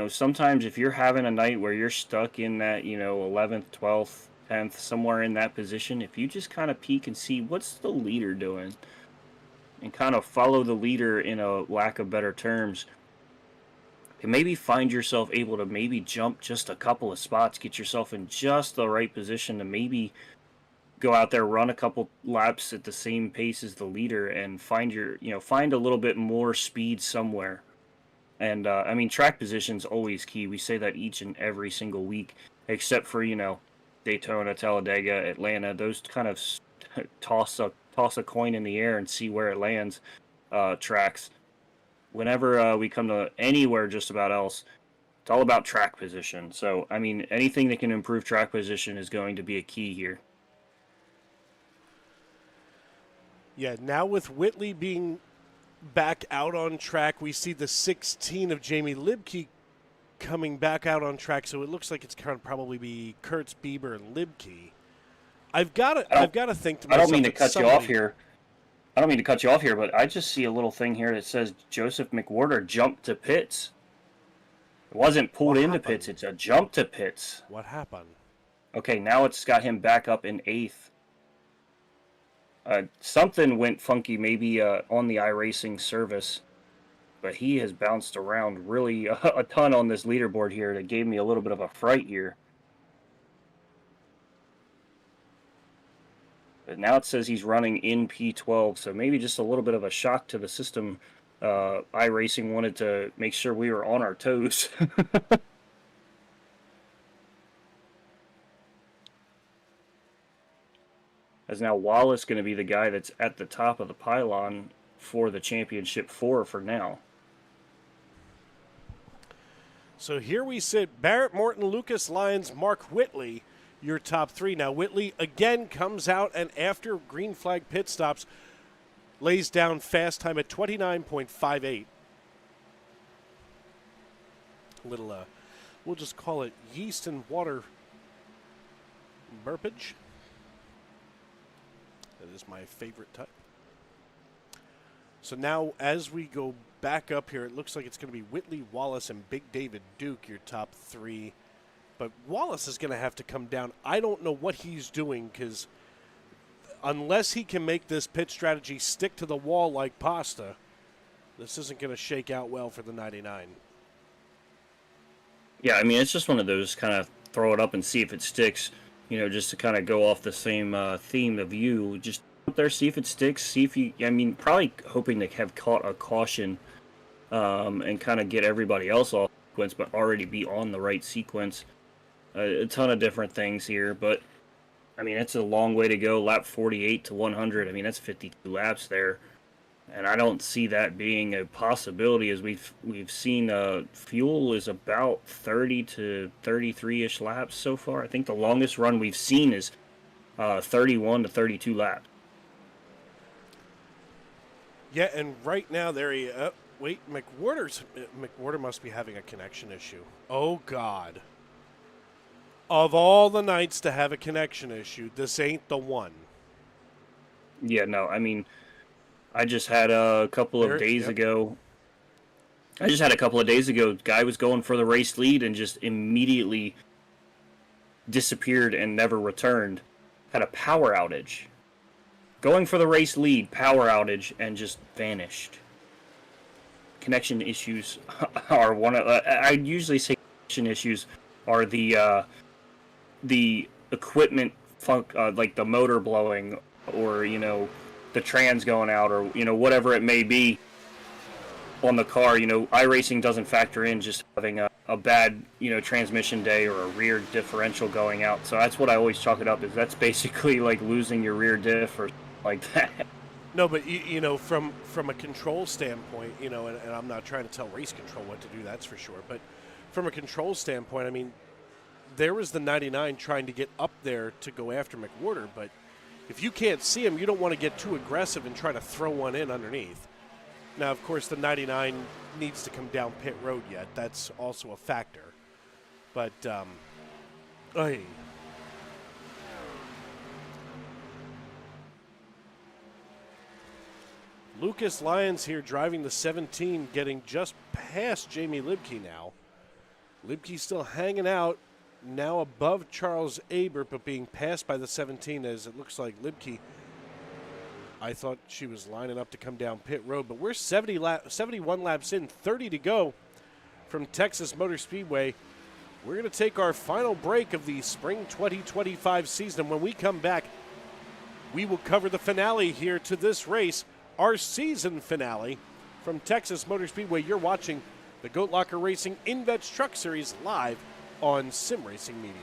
sometimes if you're having a night where you're stuck in that, 11th, 12th, 10th, somewhere in that position, if you just kind of peek and see what's the leader doing and kind of follow the leader in a lack of better terms, and maybe find yourself able to maybe jump just a couple of spots, get yourself in just the right position to maybe go out there, run a couple laps at the same pace as the leader and find a little bit more speed somewhere. And, track position's always key. We say that each and every single week, except for, Daytona, Talladega, Atlanta, those kind of toss a coin in the air and see where it lands tracks. Whenever we come to anywhere just about else, it's all about track position. So, I mean, anything that can improve track position is going to be a key here. Yeah, now with Whitley being back out on track, we see the 16 of Jamie Libke coming back out on track. So it looks like it's going to probably be Kurtz, Bieber, and Libke. I've got to think to myself. I don't mean to cut you off here. I don't mean to cut you off here, but I just see a little thing here that says Joseph McWhorter jumped to pits. It wasn't pulled into pits. It's a jump to pits. What happened? Okay, now it's got him back up in 8th. Something went funky, maybe on the iRacing service, but he has bounced around really a ton on this leaderboard here that gave me a little bit of a fright here. But now it says he's running in P12, so maybe just a little bit of a shock to the system. iRacing wanted to make sure we were on our toes. As now Wallace going to be the guy that's at the top of the pylon for the championship for now. So here we sit, Barrett Morton, Lucas Lyons, Mark Whitley, your top 3. Now Whitley again comes out and after green flag pit stops, lays down fast time at 29.58. Little, we'll just call it yeast and water burpage. That is my favorite type. So now as we go back up here, it looks like it's going to be Whitley, Wallace, and Big David Duke, your top 3. But Wallace is going to have to come down. I don't know what he's doing because unless he can make this pit strategy stick to the wall like pasta, this isn't going to shake out well for the 99. Yeah, I mean, it's just one of those kind of throw it up and see if it sticks. You know, just to kind of go off the same theme of you, just up there, see if it sticks, see if you, I mean, probably hoping to have caught a caution and kind of get everybody else off sequence, but already be on the right sequence. A ton of different things here, but, I mean, it's a long way to go, lap 48 to 100. I mean, that's 52 laps there, and I don't see that being a possibility as we've seen fuel is about 30 to 33-ish laps so far. I think the longest run we've seen is 31 to 32 laps. Yeah, and right now wait, McWhorter must be having a connection issue. Oh, God. Of all the nights to have a connection issue, this ain't the one. Yeah, no, I mean, I just had a couple of days ago. Guy was going for the race lead and just immediately disappeared and never returned. Had a power outage. Going for the race lead, power outage, and just vanished. Connection issues are one of. I usually say connection issues are the equipment like the motor blowing, or the trans going out, or whatever it may be on the car. iRacing doesn't factor in just having a bad transmission day or a rear differential going out. So that's what I always chalk it up as. That's basically like losing your rear diff or like that. No, but from a control standpoint, and I'm not trying to tell race control what to do, that's for sure. But from a control standpoint, I mean, there was the 99 trying to get up there to go after McWhorter, but if you can't see him, you don't want to get too aggressive and try to throw one in underneath. Now, of course, the 99 needs to come down pit road yet. That's also a factor. But, Lucas Lyons here driving the 17, getting just past Jamie Libke now. Libke still hanging out, now above Charles Abert, but being passed by the 17 as it looks like Libke. I thought she was lining up to come down pit road, but we're 71 laps in, 30 to go from Texas Motor Speedway. We're going to take our final break of the spring 2025 season. When we come back, we will cover the finale here to this race, our season finale from Texas Motor Speedway. You're watching the Goat Locker Racing INVets Truck Series live on Sim Racing Media.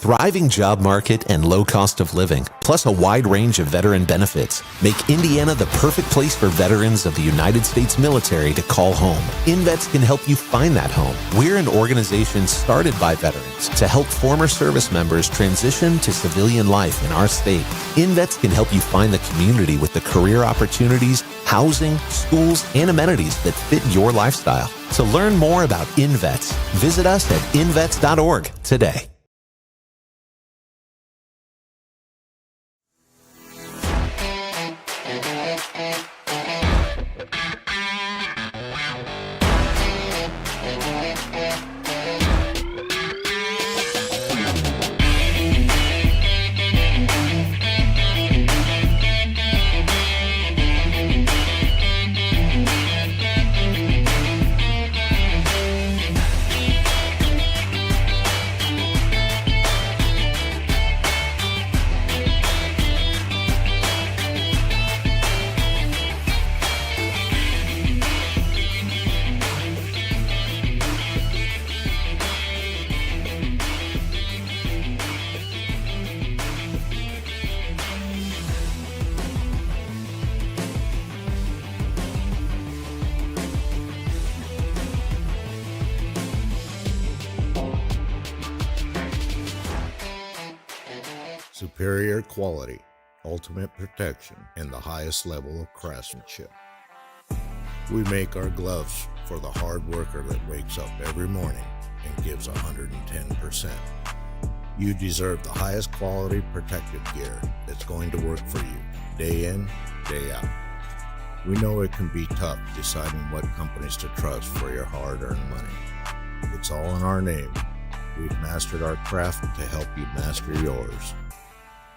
thriving job market and low cost of living, plus a wide range of veteran benefits, make Indiana the perfect place for veterans of the United States military to call home. INVets can help you find that home. We're an organization started by veterans to help former service members transition to civilian life in our state. INVets can help you find the community with the career opportunities, housing, schools, and amenities that fit your lifestyle. To learn more about INVets, visit us at invets.org today. Superior quality, ultimate protection, and the highest level of craftsmanship. We make our gloves for the hard worker that wakes up every morning and gives 110%. You deserve the highest quality protective gear that's going to work for you, day in, day out. We know it can be tough deciding what companies to trust for your hard-earned money. It's all in our name. We've mastered our craft to help you master yours.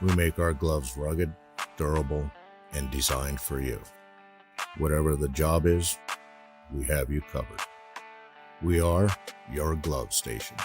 We make our gloves rugged, durable, and designed for you. Whatever the job is, we have you covered. We are your glove station.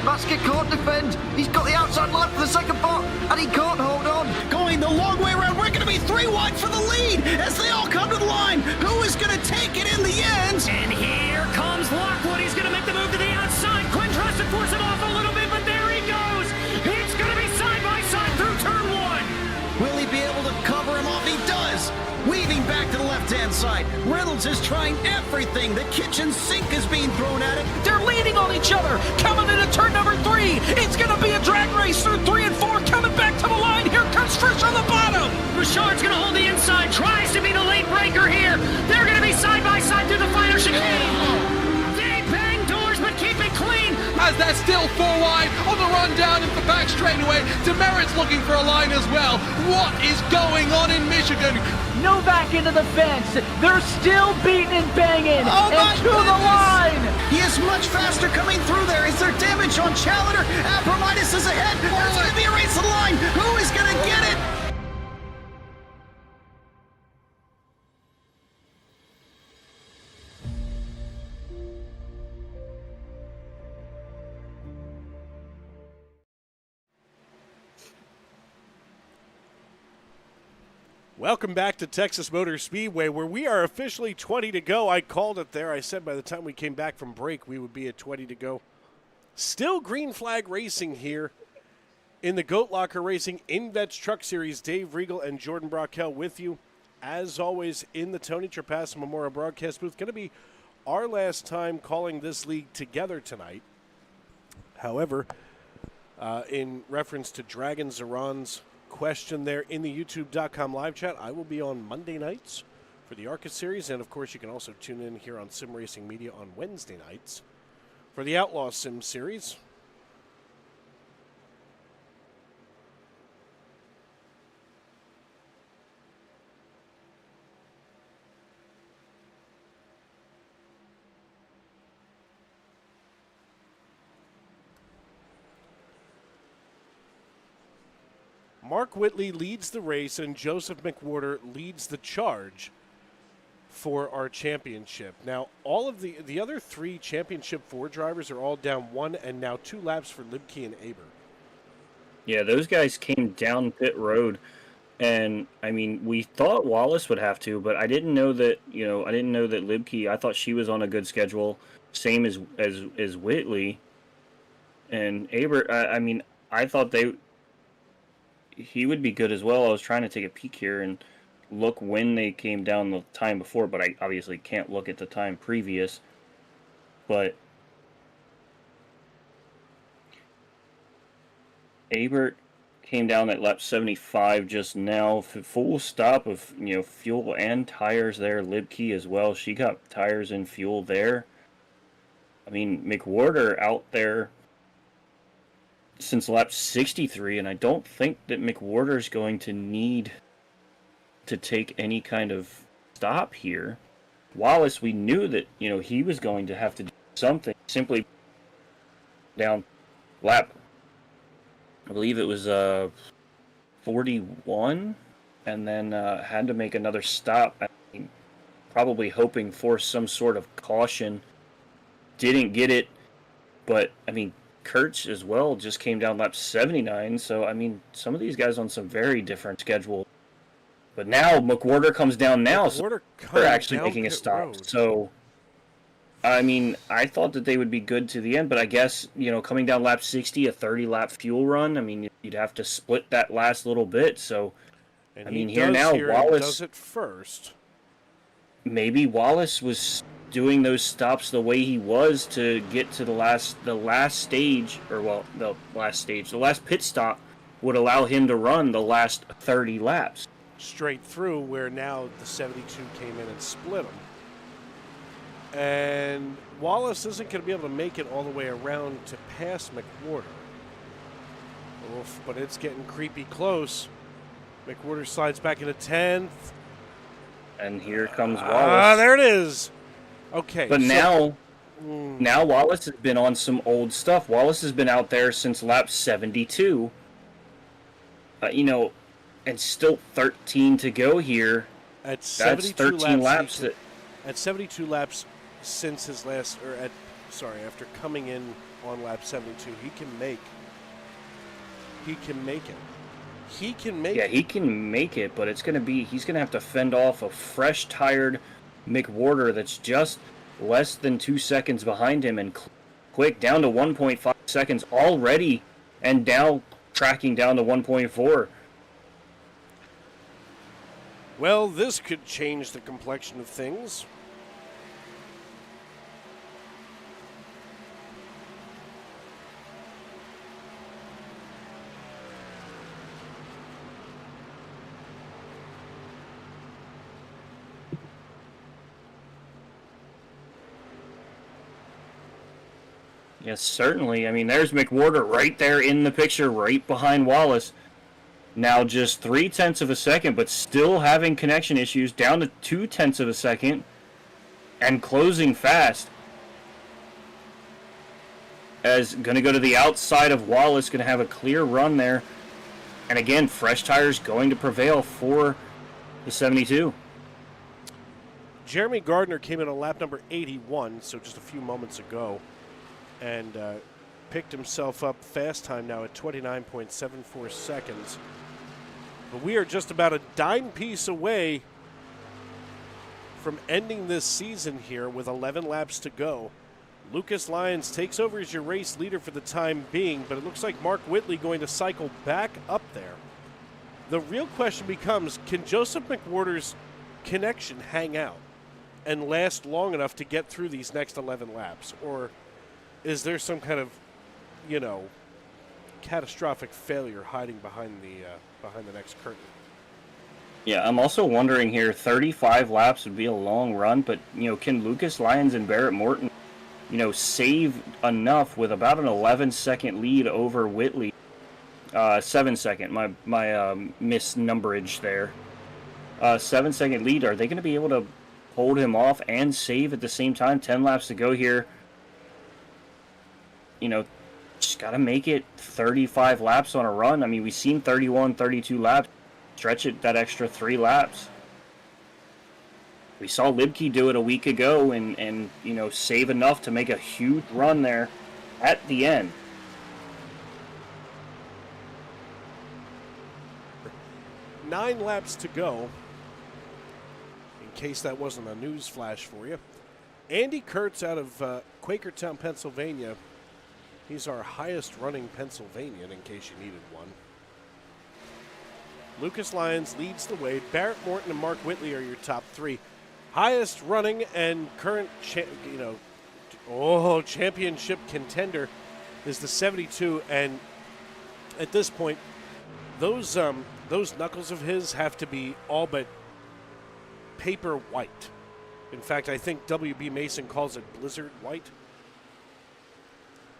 Basket can't defend. He's got the outside line for the second part, and he can't hold on. Going the long way around. We're going to be 3 wide for the lead as they all come to the line. Who is going to take it in the end? And here comes Lockwood. He's going to make the move to the outside. Quinn tries to force it off a little bit, but there he goes. It's going to be side by side through turn 1. Will he be able to cover him off? He does. Weaving back to the left-hand side. Reynolds is trying everything. The kitchen sink is being thrown at it. They're leaning on each other. Coming into turn number 3. It's going to be a drag race through 3 and 4. Coming back to the line. Here comes Frisch on the bottom. Bouchard's going to hold the inside. Tries to be the late breaker here. They're going to be side by side through the final chicane. They bang doors, but keep it clean. As they're still 4 wide on the run down into the back straightaway. Demerit's looking for a line as well. What is going on in Michigan? Novak into the fence. They're still beating and banging. Oh and to the line. He is much faster coming through there. Is there damage on Challenger? Abramitis is ahead. There's going to be a race to the line. Who is going to get it? Welcome back to Texas Motor Speedway, where we are officially 20 to go. I called it there. I said by the time we came back from break, we would be at 20 to go. Still green flag racing here in the Goat Locker Racing INVets Truck Series. Dave Regal and Jordan Brockell with you, as always, in the Tony Trapasso Memorial Broadcast booth. Going to be our last time calling this league together tonight. However, in reference to Dragon Zaron's question there in the YouTube.com live chat, I will be on Monday nights for the ARCA Series, and of course you can also tune in here on Sim Racing Media on Wednesday nights for the Outlaw Sim Series. Mark Whitley leads the race, and Joseph McWhorter leads the charge for our championship. Now, all of the other three Championship 4 drivers are all down 1 and now 2 laps for Libke and Aber. Yeah, those guys came down pit road, and I mean, we thought Wallace would have to, but I didn't know that. I didn't know that Libke. I thought she was on a good schedule, same as Whitley and Aber. I mean, I thought he would be good as well. I was trying to take a peek here and look when they came down the time before, but I obviously can't look at the time previous. But Abert came down at lap 75 just now. Full stop of fuel and tires there. Libke as well. She got tires and fuel there. I mean, McWhorter out there since lap 63, and I don't think that McWhorter's going to need to take any kind of stop here. Wallace, we knew that he was going to have to do something, simply down lap, I believe it was 41, and then had to make another stop. I mean, probably hoping for some sort of caution. Didn't get it, but I mean, Kurtz as well just came down lap 79, so I mean, some of these guys on some very different schedules. But now McWhorter comes down now, so they're actually making a stop. Road. So, I mean, I thought that they would be good to the end, but I guess, coming down lap 60, a 30-lap fuel run, I mean, you'd have to split that last little bit. So, and I mean, Wallace does it first. Maybe Wallace was doing those stops the way he was to get to the last stage, the last pit stop would allow him to run the last 30 laps. Straight through, where now the 72 came in and split them. And Wallace isn't going to be able to make it all the way around to pass McWhorter. Oof, but it's getting creepy close. McWhorter slides back into 10th. And here comes Wallace. There it is. Okay. But now Wallace has been on some old stuff. Wallace has been out there since lap 72. And still 13 to go here. At 72 That's 13 laps. At 72 laps since his last, after coming in on lap 72, he can make it. He can make it, but he's going to have to fend off a fresh, tired McWhorter that's just less than 2 seconds behind him and quick, down to 1.5 seconds already, and now tracking down to 1.4. Well, this could change the complexion of things. Yes, certainly. I mean, there's McWhorter right there in the picture, right behind Wallace. Now just 0.3 of a second, but still having connection issues, down to 0.2 of a second, and closing fast. As going to go to the outside of Wallace, going to have a clear run there. And again, fresh tires going to prevail for the 72. Jeremy Gardner came in on lap number 81, so just a few moments ago, and picked himself up fast time now at 29.74 seconds. But we are just about a dime piece away from ending this season here with 11 laps to go. Lucas Lyons takes over as your race leader for the time being, but it looks like Mark Whitley going to cycle back up there. The real question becomes, can Joseph McWhorter's connection hang out and last long enough to get through these next 11 laps? Or is there some kind of, catastrophic failure hiding behind the next curtain? Yeah, I'm also wondering here, 35 laps would be a long run, but, can Lucas Lyons and Barrett Morton, save enough with about an 11-second lead over Whitley? 7-second, my misnumberage there. 7-second lead, are they going to be able to hold him off and save at the same time? 10 laps to go here. Just got to make it 35 laps on a run. I mean, we've seen 31, 32 laps. Stretch it that extra 3 laps. We saw Libke do it a week ago and save enough to make a huge run there at the end. Nine laps to go, in case that wasn't a news flash for you. Andy Kurtz out of Quakertown, Pennsylvania. He's our highest running Pennsylvanian, in case you needed one. Lucas Lyons leads the way. Barrett Morton and Mark Whitley are your top 3. Highest running and current, championship contender is the 72. And at this point, those knuckles of his have to be all but paper white. In fact, I think WB Mason calls it blizzard white.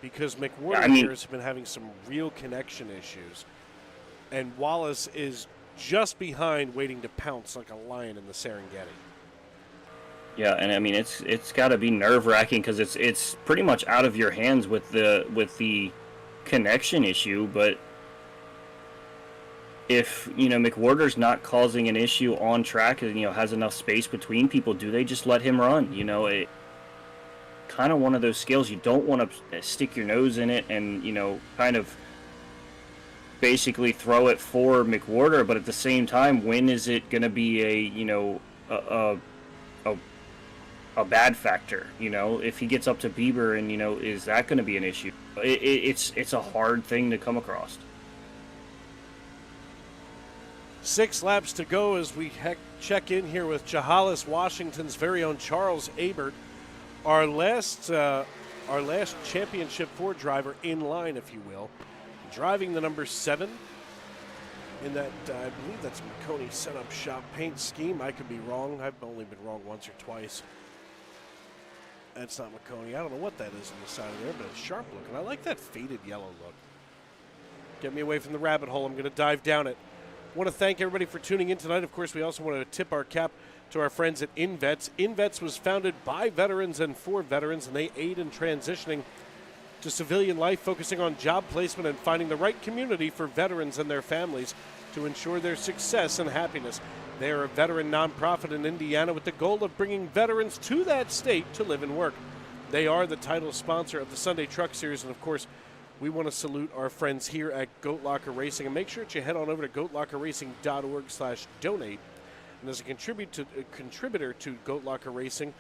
Because McWhorter has been having some real connection issues. And Wallace is just behind, waiting to pounce like a lion in the Serengeti. Yeah, and I mean it's got to be nerve-wracking because it's pretty much out of your hands with the connection issue. But if McWhorter's not causing an issue on track, and has enough space between people, do they just let him run? It kind of one of those skills you don't want to stick your nose in it and kind of basically throw it for McWhorter, but at the same time, when is it going to be a bad factor? If he gets up to Bieber, and is that going to be an issue? It's a hard thing to come across. 6 laps to go as we check in here with Chehalis, Washington's very own Charles Abert, our last championship Ford driver in line, if you will. Driving the number 7 in that, I believe that's McConey set-up shop paint scheme. I could be wrong. I've only been wrong once or twice. That's not McConey. I don't know what that is on the side of there, but it's sharp looking. I like that faded yellow look. Get me away from the rabbit hole. I'm going to dive down it. I want to thank everybody for tuning in tonight. Of course, we also want to tip our cap to our friends at INVets. INVets was founded by veterans and for veterans, and they aid in transitioning to civilian life, focusing on job placement and finding the right community for veterans and their families to ensure their success and happiness. They are a veteran nonprofit in Indiana with the goal of bringing veterans to that state to live and work. They are the title sponsor of the Sunday Truck Series, and of course, we want to salute our friends here at Goat Locker Racing, and make sure that you head on over to goatlockerracing.org/donate. And as a contributor to Goat Locker Racing,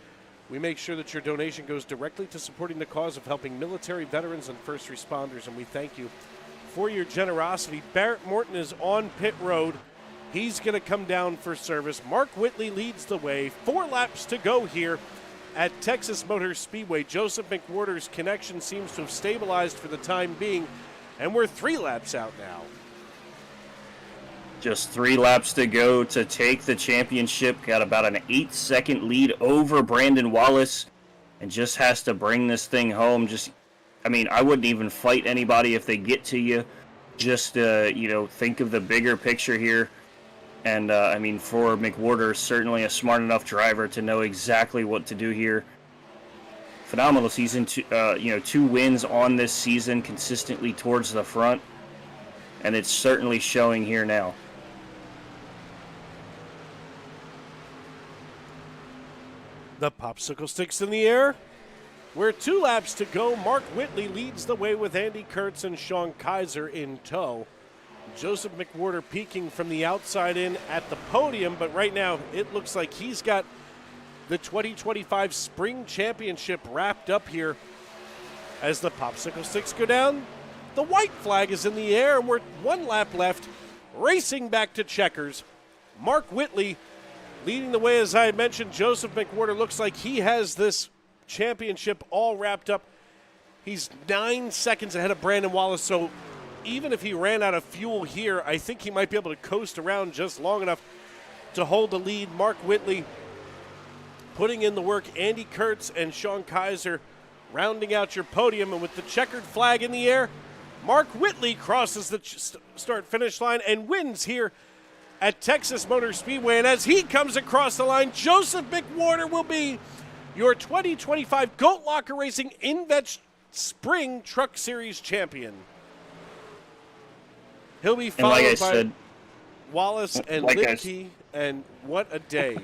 we make sure that your donation goes directly to supporting the cause of helping military veterans and first responders, and we thank you for your generosity. Barrett Morton is on pit road. He's going to come down for service. Mark Whitley leads the way. 4 laps to go here at Texas Motor Speedway. Joseph McWhorter's connection seems to have stabilized for the time being, and we're 3 laps out now. Just 3 laps to go to take the championship. Got about an 8-second lead over Brandon Wallace, and just has to bring this thing home. I wouldn't even fight anybody if they get to you. Just, think of the bigger picture here. And, for McWhorter, certainly a smart enough driver to know exactly what to do here. Phenomenal season, 2 wins on this season, consistently towards the front. And it's certainly showing here now. The popsicle sticks in the air. We're 2 laps to go. Mark Whitley leads the way with Andy Kurtz and Sean Kaiser in tow. Joseph McWhorter peeking from the outside in at the podium, but right now it looks like he's got the 2025 Spring Championship wrapped up here As the popsicle sticks go down, the white flag is in the air, and we're 1 lap left, racing back to checkers. Mark Whitley leading the way, as I mentioned. Joseph McWhorter looks like he has this championship all wrapped up. He's 9 seconds ahead of Brandon Wallace, so even if he ran out of fuel here, I think he might be able to coast around just long enough to hold the lead. Mark Whitley putting in the work. Andy Kurtz and Sean Kaiser rounding out your podium, and with the checkered flag in the air, Mark Whitley crosses the start-finish line and wins here at Texas Motor Speedway. And as he comes across the line, Joseph McWhorter will be your 2025 Goat Locker Racing INVets Spring Truck Series champion. He'll be followed by Wallace and Lipke, and what a day.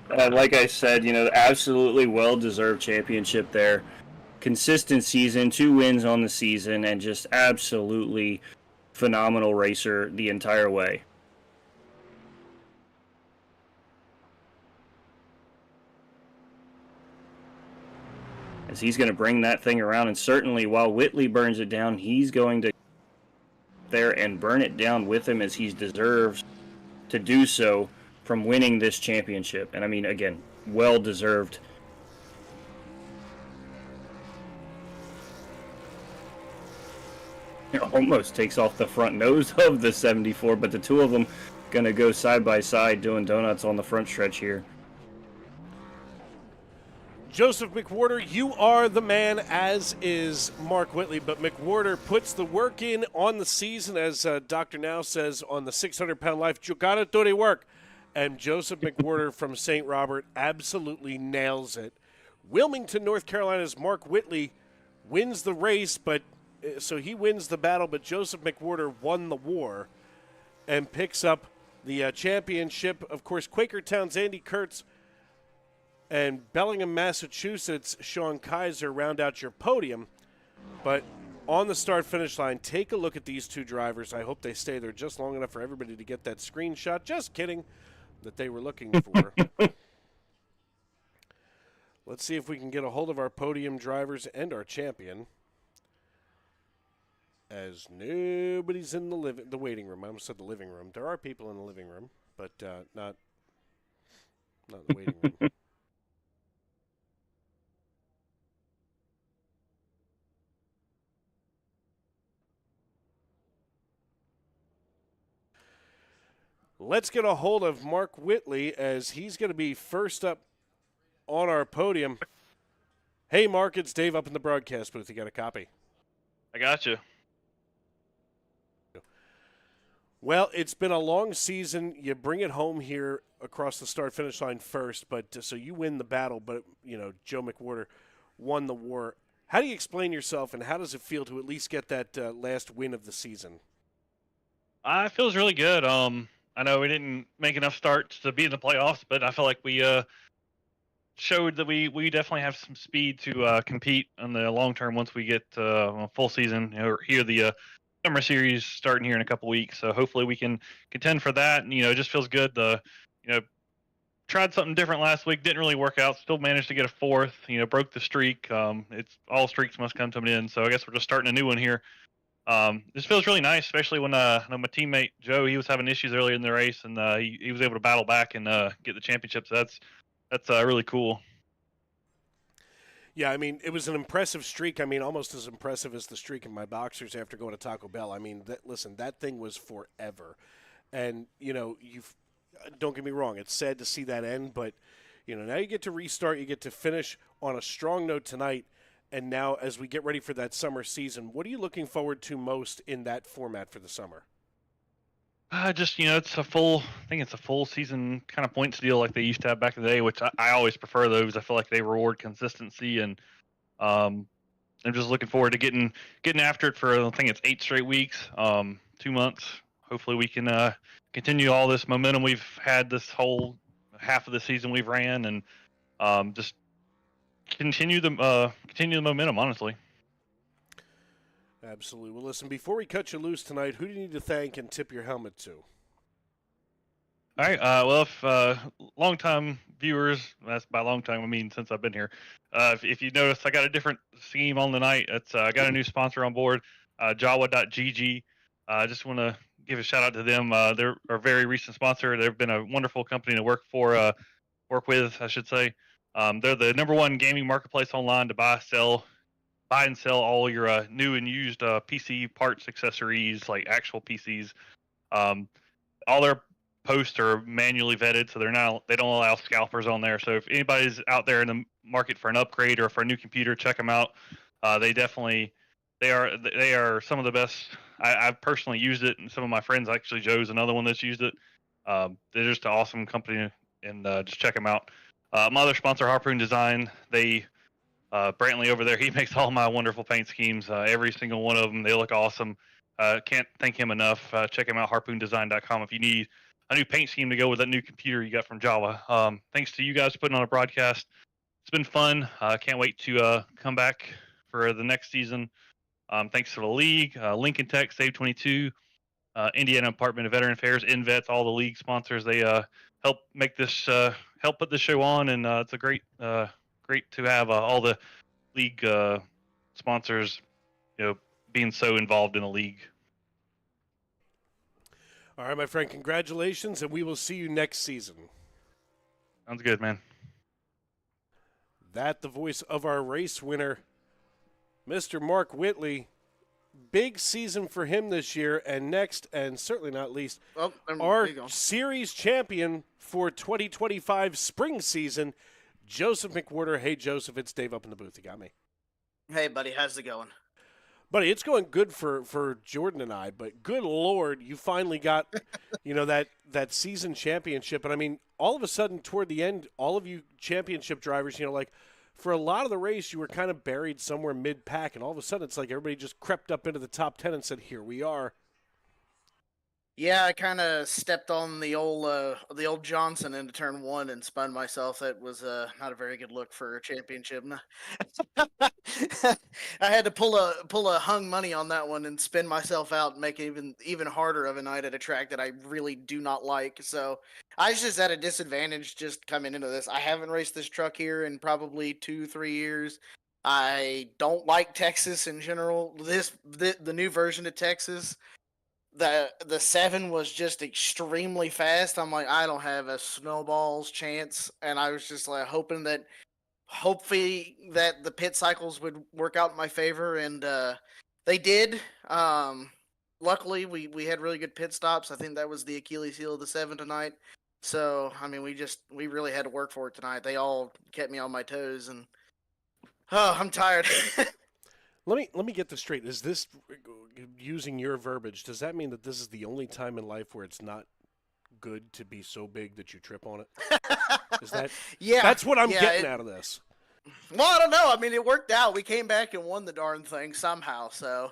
Like I said, absolutely well-deserved championship there. Consistent season, 2 wins on the season, and just absolutely phenomenal racer the entire way. As he's going to bring that thing around, and certainly while Whitley burns it down, he's going to there and burn it down with him, as he deserves to do so from winning this championship. And I mean, again, well-deserved. It almost takes off the front nose of the 74, but the two of them going to go side by side doing donuts on the front stretch here. Joseph McWhorter, you are the man, as is Mark Whitley, but McWhorter puts the work in on the season, as Dr. Now says on the 600-pound life, you gotta do the work. And Joseph McWhorter from St. Robert absolutely nails it. Wilmington, North Carolina's Mark Whitley wins the race, but so he wins the battle, but Joseph McWhorter won the war and picks up the championship. Of course, Quakertown's Andy Kurtz and Bellingham, Massachusetts' Sean Kaiser round out your podium. But on the start-finish line, take a look at these two drivers. I hope they stay there just long enough for everybody to get that screenshot. Just kidding, that they were looking for. Let's see if we can get a hold of our podium drivers and our champion. As nobody's in the waiting room. I almost said the living room. There are people in the living room, but not the waiting room. Let's get a hold of Mark Whitley, as he's going to be first up on our podium. Hey, Mark, it's Dave up in the broadcast booth. You got a copy? I got you. Well, it's been a long season. You bring it home here across the start-finish line first, but so you win the battle, but, Joe McWhorter won the war. How do you explain yourself, and how does it feel to at least get that last win of the season? It feels really good. I know we didn't make enough starts to be in the playoffs, but I feel like we showed that we definitely have some speed to compete on the long term once we get a full season. Here the summer series starting here in a couple weeks, so hopefully we can contend for that. And it just feels good. Tried something different last week, didn't really work out. Still managed to get a 4th. Broke the streak. It's all streaks must come to an end. So I guess we're just starting a new one here. This feels really nice, especially when my teammate Joe, he was having issues earlier in the race, and he was able to battle back and get the championship. So that's really cool. Yeah, I mean, it was an impressive streak. I mean, almost as impressive as the streak in my boxers after going to Taco Bell. I mean, that thing was forever. And, don't get me wrong, it's sad to see that end, but, now you get to restart, you get to finish on a strong note tonight. And now, as we get ready for that summer season, what are you looking forward to most in that format for the summer? It's a full season kind of points deal like they used to have back in the day, which I always prefer those. I feel like they reward consistency, and I'm just looking forward to getting after it for, I think it's 8 straight weeks, 2 months. Hopefully we can continue all this momentum we've had this whole half of the season we've ran, and just continue the momentum, honestly. Absolutely. Well, listen, before we cut you loose tonight, who do you need to thank and tip your helmet to? All right. Well, if long-time viewers, that's by long time I mean since I've been here. If you notice, I got a different scheme on the night. It's I got a new sponsor on board, Jawa.gg. I just want to give a shout out to them. They're a very recent sponsor. They've been a wonderful company to work with, I should say. They're the number one gaming marketplace online to buy and sell all your new and used PC parts, accessories, like actual PCs. Um, all their posts are manually vetted, so they don't allow scalpers on there. So if anybody's out there in the market for an upgrade or for a new computer, check them out. They are some of the best. I've personally used it, and some of my friends, actually Joe's another one that's used it. They're just an awesome company, and just check them out. My other sponsor, Harpoon Design, Brantley over there, he makes all my wonderful paint schemes. Every single one of them, they look awesome. Can't thank him enough. Check him out, harpoondesign.com, if you need a new paint scheme to go with that new computer you got from Java. Thanks to you guys for putting on a broadcast. It's been fun. Can't wait to come back for the next season. Thanks to the league, Lincoln Tech, Save 22, Indiana Department of Veteran Affairs, INVets, all the league sponsors. They help make this, help put this show on, and it's a great to have all the league sponsors, being so involved in a league. All right, my friend, congratulations, and we will see you next season. Sounds good, man. That the voice of our race winner, Mr. Mark Whitley. Big season for him this year, and next, and certainly not least, our series champion for 2025 spring season, Joseph McWhorter. Hey, Joseph, it's Dave up in the booth. You got me. Hey, buddy, how's it going? Buddy, it's going good for Jordan and I, but good Lord, you finally got, that season championship. And I mean, all of a sudden toward the end, all of you championship drivers, for a lot of the race, you were kind of buried somewhere mid-pack, and all of a sudden it's like everybody just crept up into the top 10 and said, here we are. Yeah, I kind of stepped on the old Johnson into turn one and spun myself. That was not a very good look for a championship. I had to pull a hung money on that one and spin myself out and make it even harder of a night at a track that I really do not like. So I was just at a disadvantage just coming into this. I haven't raced this truck here in probably 2-3 years. I don't like Texas in general. The new version of Texas. The 7 was just extremely fast. I'm like, I don't have a snowball's chance, and I was just like hopefully that the pit cycles would work out in my favor, and they did. Luckily, we had really good pit stops. I think that was the Achilles heel of the 7 tonight. So I mean, we really had to work for it tonight. They all kept me on my toes, and I'm tired. Let me get this straight. Is this, using your verbiage, does that mean that this is the only time in life where it's not good to be so big that you trip on it? Is that? Yeah. That's what I'm getting out of this. Well, I don't know. I mean, it worked out. We came back and won the darn thing somehow. So,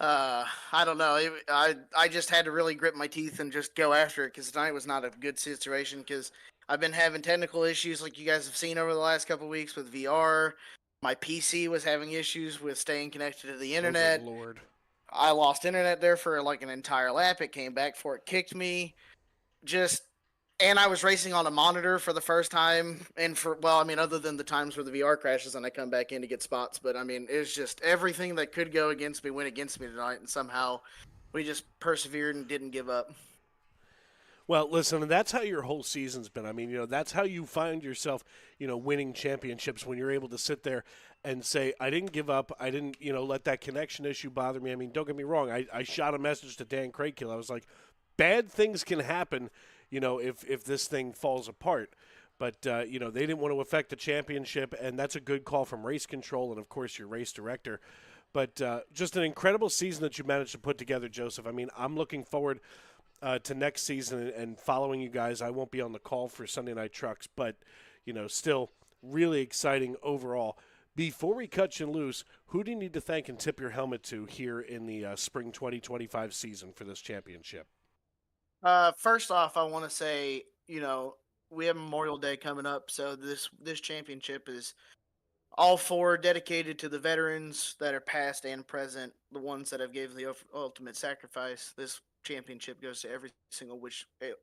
I don't know. I just had to really grit my teeth and just go after it, because tonight was not a good situation, because I've been having technical issues like you guys have seen over the last couple of weeks with VR. My PC was having issues with staying connected to the internet. Oh, Lord. I lost internet there for like an entire lap. It came back before it kicked me. And I was racing on a monitor for the first time. And other than the times where the VR crashes and I come back in to get spots. But I mean, it's just everything that could go against me went against me tonight. And somehow we just persevered and didn't give up. Well, listen, and that's how your whole season's been. I mean, that's how you find yourself, winning championships, when you're able to sit there and say, I didn't give up. I didn't, let that connection issue bother me. I mean, don't get me wrong. I shot a message to Dan Craigkill. I was like, bad things can happen, if this thing falls apart. But, they didn't want to affect the championship, and that's a good call from race control and, of course, your race director. But just an incredible season that you managed to put together, Joseph. I mean, I'm looking forward to next season and following you guys. I won't be on the call for Sunday Night Trucks, but, still really exciting overall. Before we cut you loose, who do you need to thank and tip your helmet to here in the spring 2025 season for this championship? First off, I want to say, we have Memorial Day coming up, so this championship is all four dedicated to the veterans that are past and present, the ones that have given the ultimate sacrifice. This championship goes to every single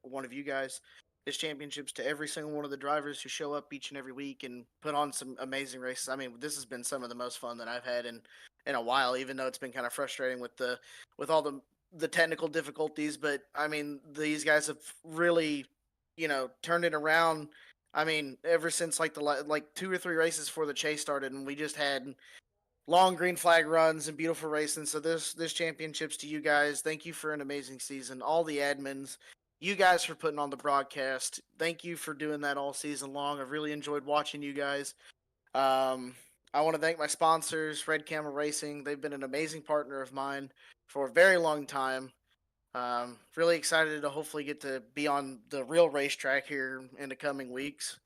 one of you guys. This championship's to every single one of the drivers who show up each and every week and put on some amazing races. I mean, this has been some of the most fun that I've had in a while, even though it's been kind of frustrating with all the technical difficulties. But I mean, these guys have really, turned it around. I mean, ever since like 2 or 3 races before the chase started, and we just had long green flag runs and beautiful racing. So this championship's to you guys. Thank you for an amazing season. All the admins, you guys for putting on the broadcast. Thank you for doing that all season long. I've really enjoyed watching you guys. I want to thank my sponsors, Red Camel Racing. They've been an amazing partner of mine for a very long time. Really excited to hopefully get to be on the real racetrack here in the coming weeks.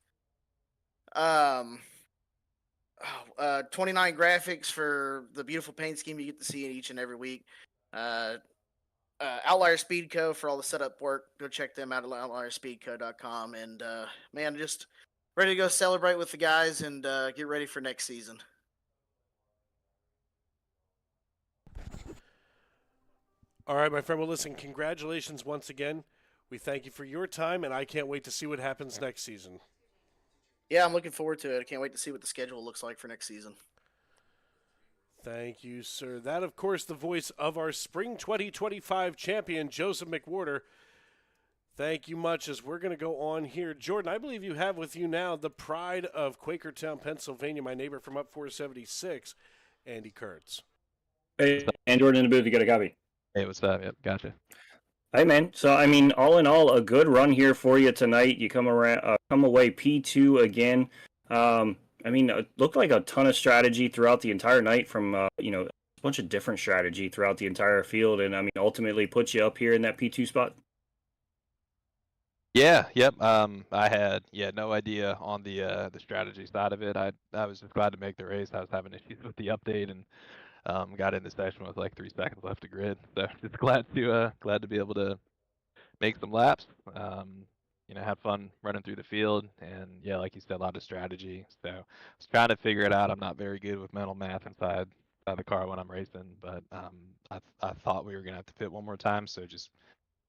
29 graphics for the beautiful paint scheme you get to see each and every week. Outlier Speed Co. for all the setup work. Go check them out at outlierspeedco.com. And man, just ready to go celebrate with the guys and get ready for next season. All right, my friend. Well, listen, congratulations once again. We thank you for your time, and I can't wait to see what happens next season. Yeah, I'm looking forward to it. I can't wait to see what the schedule looks like for next season. Thank you, sir. That, of course, the voice of our Spring 2025 champion, Joseph McWhorter. Thank you much. As we're going to go on here, Jordan, I believe you have with you now the pride of Quakertown, Pennsylvania, my neighbor from up 476, Andy Kurtz. Hey, and Jordan in the booth, you got a copy. Hey, what's up? Yep, gotcha. Hey, man. So, I mean, all in all, a good run here for you tonight. You come away P2 again. I mean, it looked like a ton of strategy throughout the entire night from, a bunch of different strategy throughout the entire field. And, I mean, ultimately put you up here in that P2 spot. Yeah, yep. I had no idea on the strategy side of it. I was just glad to make the race. I was having issues with the update and got in the session with like 3 seconds left to grid. So just glad to be able to make some laps. Have fun running through the field, and yeah, like you said, a lot of strategy. So I was trying to figure it out. I'm not very good with mental math inside the car when I'm racing, but I thought we were gonna have to pit one more time, so just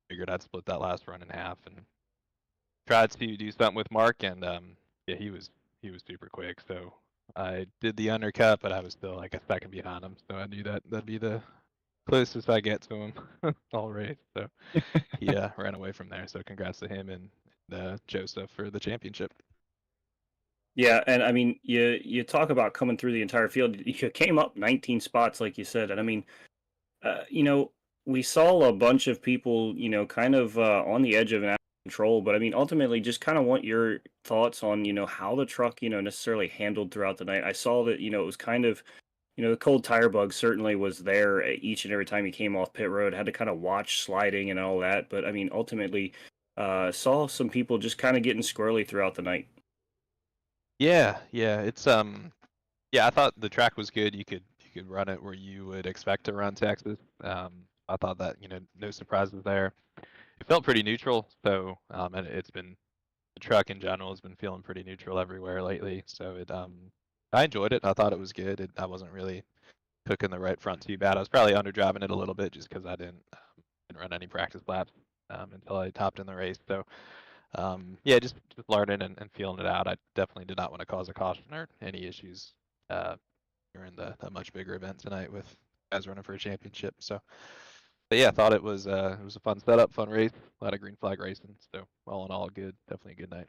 figured I'd split that last run in half and tried to do something with Mark, and he was super quick. So I did the undercut, but I was still like a second behind him, so I knew that'd be the closest I get to him all race. So he ran away from there. So congrats to him and Joseph for the championship. Yeah, and I mean, you talk about coming through the entire field. You came up 19 spots, like you said, and I mean, we saw a bunch of people, kind of on the edge of an control, but I mean, ultimately, just kind of want your thoughts on, how the truck, necessarily handled throughout the night. I saw that, it was kind of, the cold tire bug certainly was there each and every time he came off pit road. Had to kind of watch sliding and all that, but I mean, ultimately, saw some people just kind of getting squirrely throughout the night. Yeah, it's I thought the track was good. You could run it where you would expect to run Texas. I thought that no surprises there. It felt pretty neutral, so and it's been the truck in general has been feeling pretty neutral everywhere lately. So I enjoyed it. I thought it was good. I wasn't really cooking the right front too bad. I was probably underdriving it a little bit just because I didn't run any practice laps until I topped in the race. So just learning and feeling it out. I definitely did not want to cause a caution or any issues during a much bigger event tonight with guys running for a championship. So, but yeah, I thought it was a fun setup, fun race, a lot of green flag racing. So all in all, good, definitely a good night.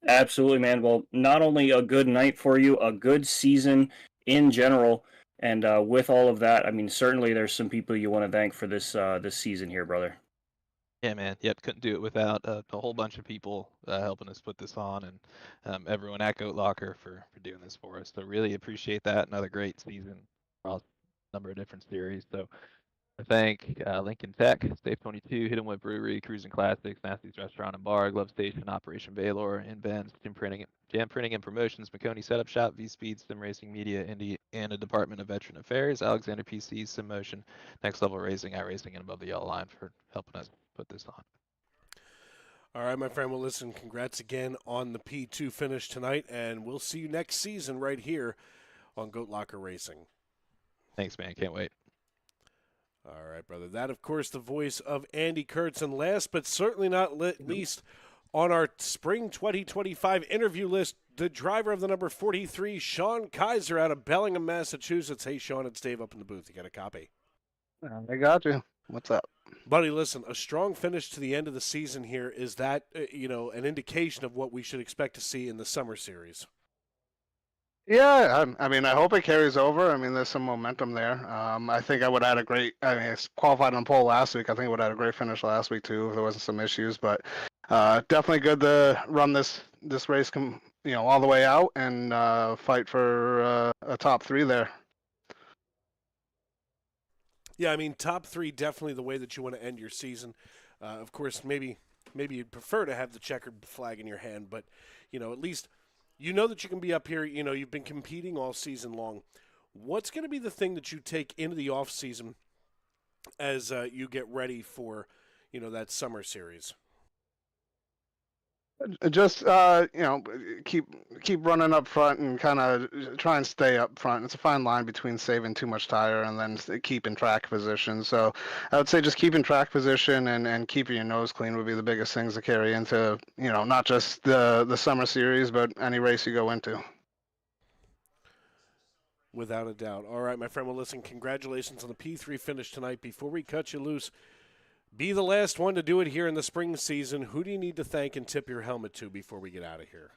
Absolutely, man. Well, not only a good night for you, a good season in general, and with all of that, I mean, certainly there's some people you want to thank for this season here, brother. Yeah, man. Yep, couldn't do it without a whole bunch of people helping us put this on, and everyone at Goat Locker for doing this for us. So really appreciate that. Another great season across a number of different series. So I thank Lincoln Tech, Safe 22, Hidden Wood Brewery, Cruising Classics, Nasty's Restaurant and Bar, Glove Station, Operation Baylor, INVets, Jam Printing and Promotions, McConey Setup Shop, V-Speed, Sim Racing Media, Indiana Department of Veteran Affairs, Alexander PC, Sim Motion, Next Level Racing, iRacing, and Above the Yellow Line for helping us put this on. All right, my friend. Well, listen, congrats again on the P2 finish tonight, and we'll see you next season right here on Goat Locker Racing. Thanks, man. Can't wait. All right, brother. That, of course, the voice of Andy Kurtz. And last but certainly not least on our spring 2025 interview list, the driver of the number 43, Sean Kaiser out of Bellingham, Massachusetts. Hey, Sean, it's Dave up in the booth. You got a copy? I got you. What's up? Buddy, listen, a strong finish to the end of the season here. Is that, an indication of what we should expect to see in the summer series? Yeah, I mean, I hope it carries over. I mean, there's some momentum there. I think I would add it's qualified on pole last week. I think it would add a great finish last week, too, if there wasn't some issues. But definitely good to run this race, all the way out and fight for a top 3 there. Yeah, I mean, top 3, definitely the way that you want to end your season. Of course, maybe you'd prefer to have the checkered flag in your hand, but, at least you know that you can be up here. You've been competing all season long. What's going to be the thing that you take into the off season as you get ready for, that summer series? Just keep running up front and kind of try and stay up front. It's a fine line between saving too much tire and then keeping track position. So I would say just keeping track position and keeping your nose clean would be the biggest things to carry into, not just the summer series, but any race you go into. Without a doubt. All right, my friend. Well, listen, congratulations on the P3 finish tonight. Before we cut you loose, be the last one to do it here in the spring season. Who do you need to thank and tip your helmet to before we get out of here?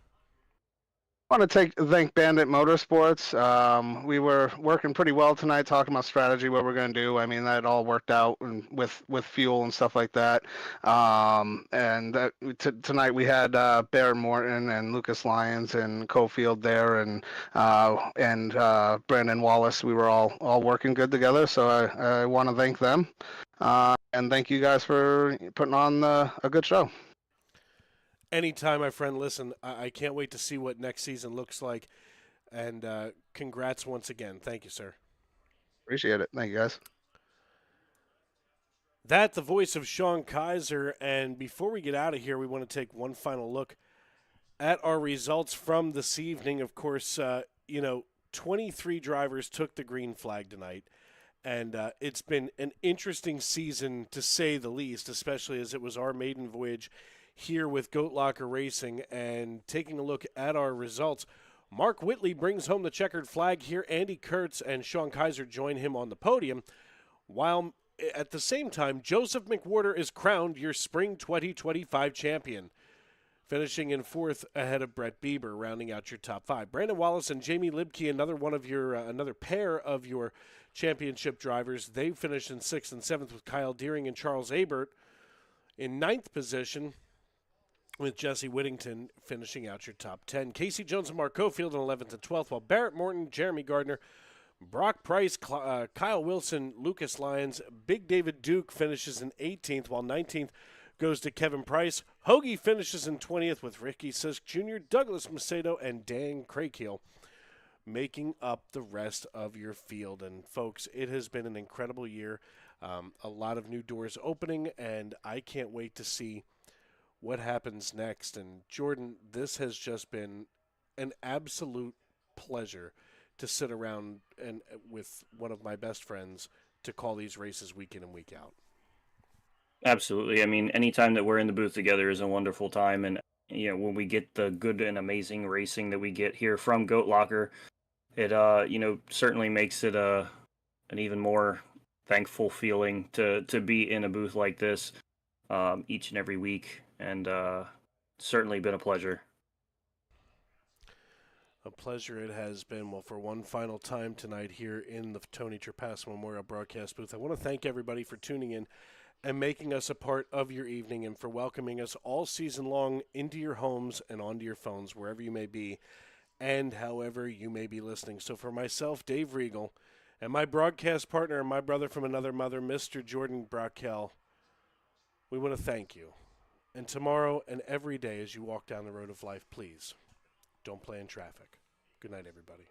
I want to thank Bandit Motorsports. We were working pretty well tonight, talking about strategy, what we're going to do. I mean, that all worked out with fuel and stuff like that. Tonight we had Barrett Morton and Lucas Lyons and Cofield there, and Brandon Wallace. We were all working good together, so I want to thank them. And thank you guys for putting on a good show. Anytime, my friend. Listen, I can't wait to see what next season looks like. And congrats once again. Thank you, sir. Appreciate it. Thank you, guys. That, the voice of Sean Kaiser. And before we get out of here, we want to take one final look at our results from this evening. Of course, 23 drivers took the green flag tonight. And it's been an interesting season, to say the least, especially as it was our maiden voyage here with Goat Locker Racing. And taking a look at our results, Mark Whitley brings home the checkered flag here. Andy Kurtz and Sean Kaiser join him on the podium, while at the same time, Joseph McWhorter is crowned your Spring 2025 champion, finishing in 4th ahead of Brett Bieber, rounding out your top 5. Brandon Wallace and Jamie Libke, another pair of your championship drivers, they finished in 6th and 7th, with Kyle Deering and Charles Abert in 9th position, with Jesse Whittington finishing out your top 10. Casey Jones and Mark Cofield in 11th and 12th, while Barrett Morton, Jeremy Gardner, Brock Price, Kyle Wilson, Lucas Lyons, Big David Duke finishes in 18th, while 19th goes to Kevin Price. Hoagie finishes in 20th, with Ricky Sisk Jr., Douglas Macedo, and Dan Crakiel making up the rest of your field. And folks, it has been an incredible year. A lot of new doors opening, and I can't wait to see what happens next. And Jordan, this has just been an absolute pleasure to sit around and with one of my best friends to call these races week in and week out. Absolutely. I mean, anytime that we're in the booth together is a wonderful time. And, when we get the good and amazing racing that we get here from Goat Locker, it, certainly makes it an even more thankful feeling to be in a booth like this each and every week. And certainly been a pleasure. A pleasure it has been. Well, for one final time tonight here in the Tony Trapasso Memorial Broadcast booth, I want to thank everybody for tuning in and making us a part of your evening, and for welcoming us all season long into your homes and onto your phones, wherever you may be and however you may be listening. So for myself, Dave Regal, and my broadcast partner and my brother from another mother, Mr. Jordan Brockel, we want to thank you. And tomorrow and every day as you walk down the road of life, please don't play in traffic. Good night, everybody.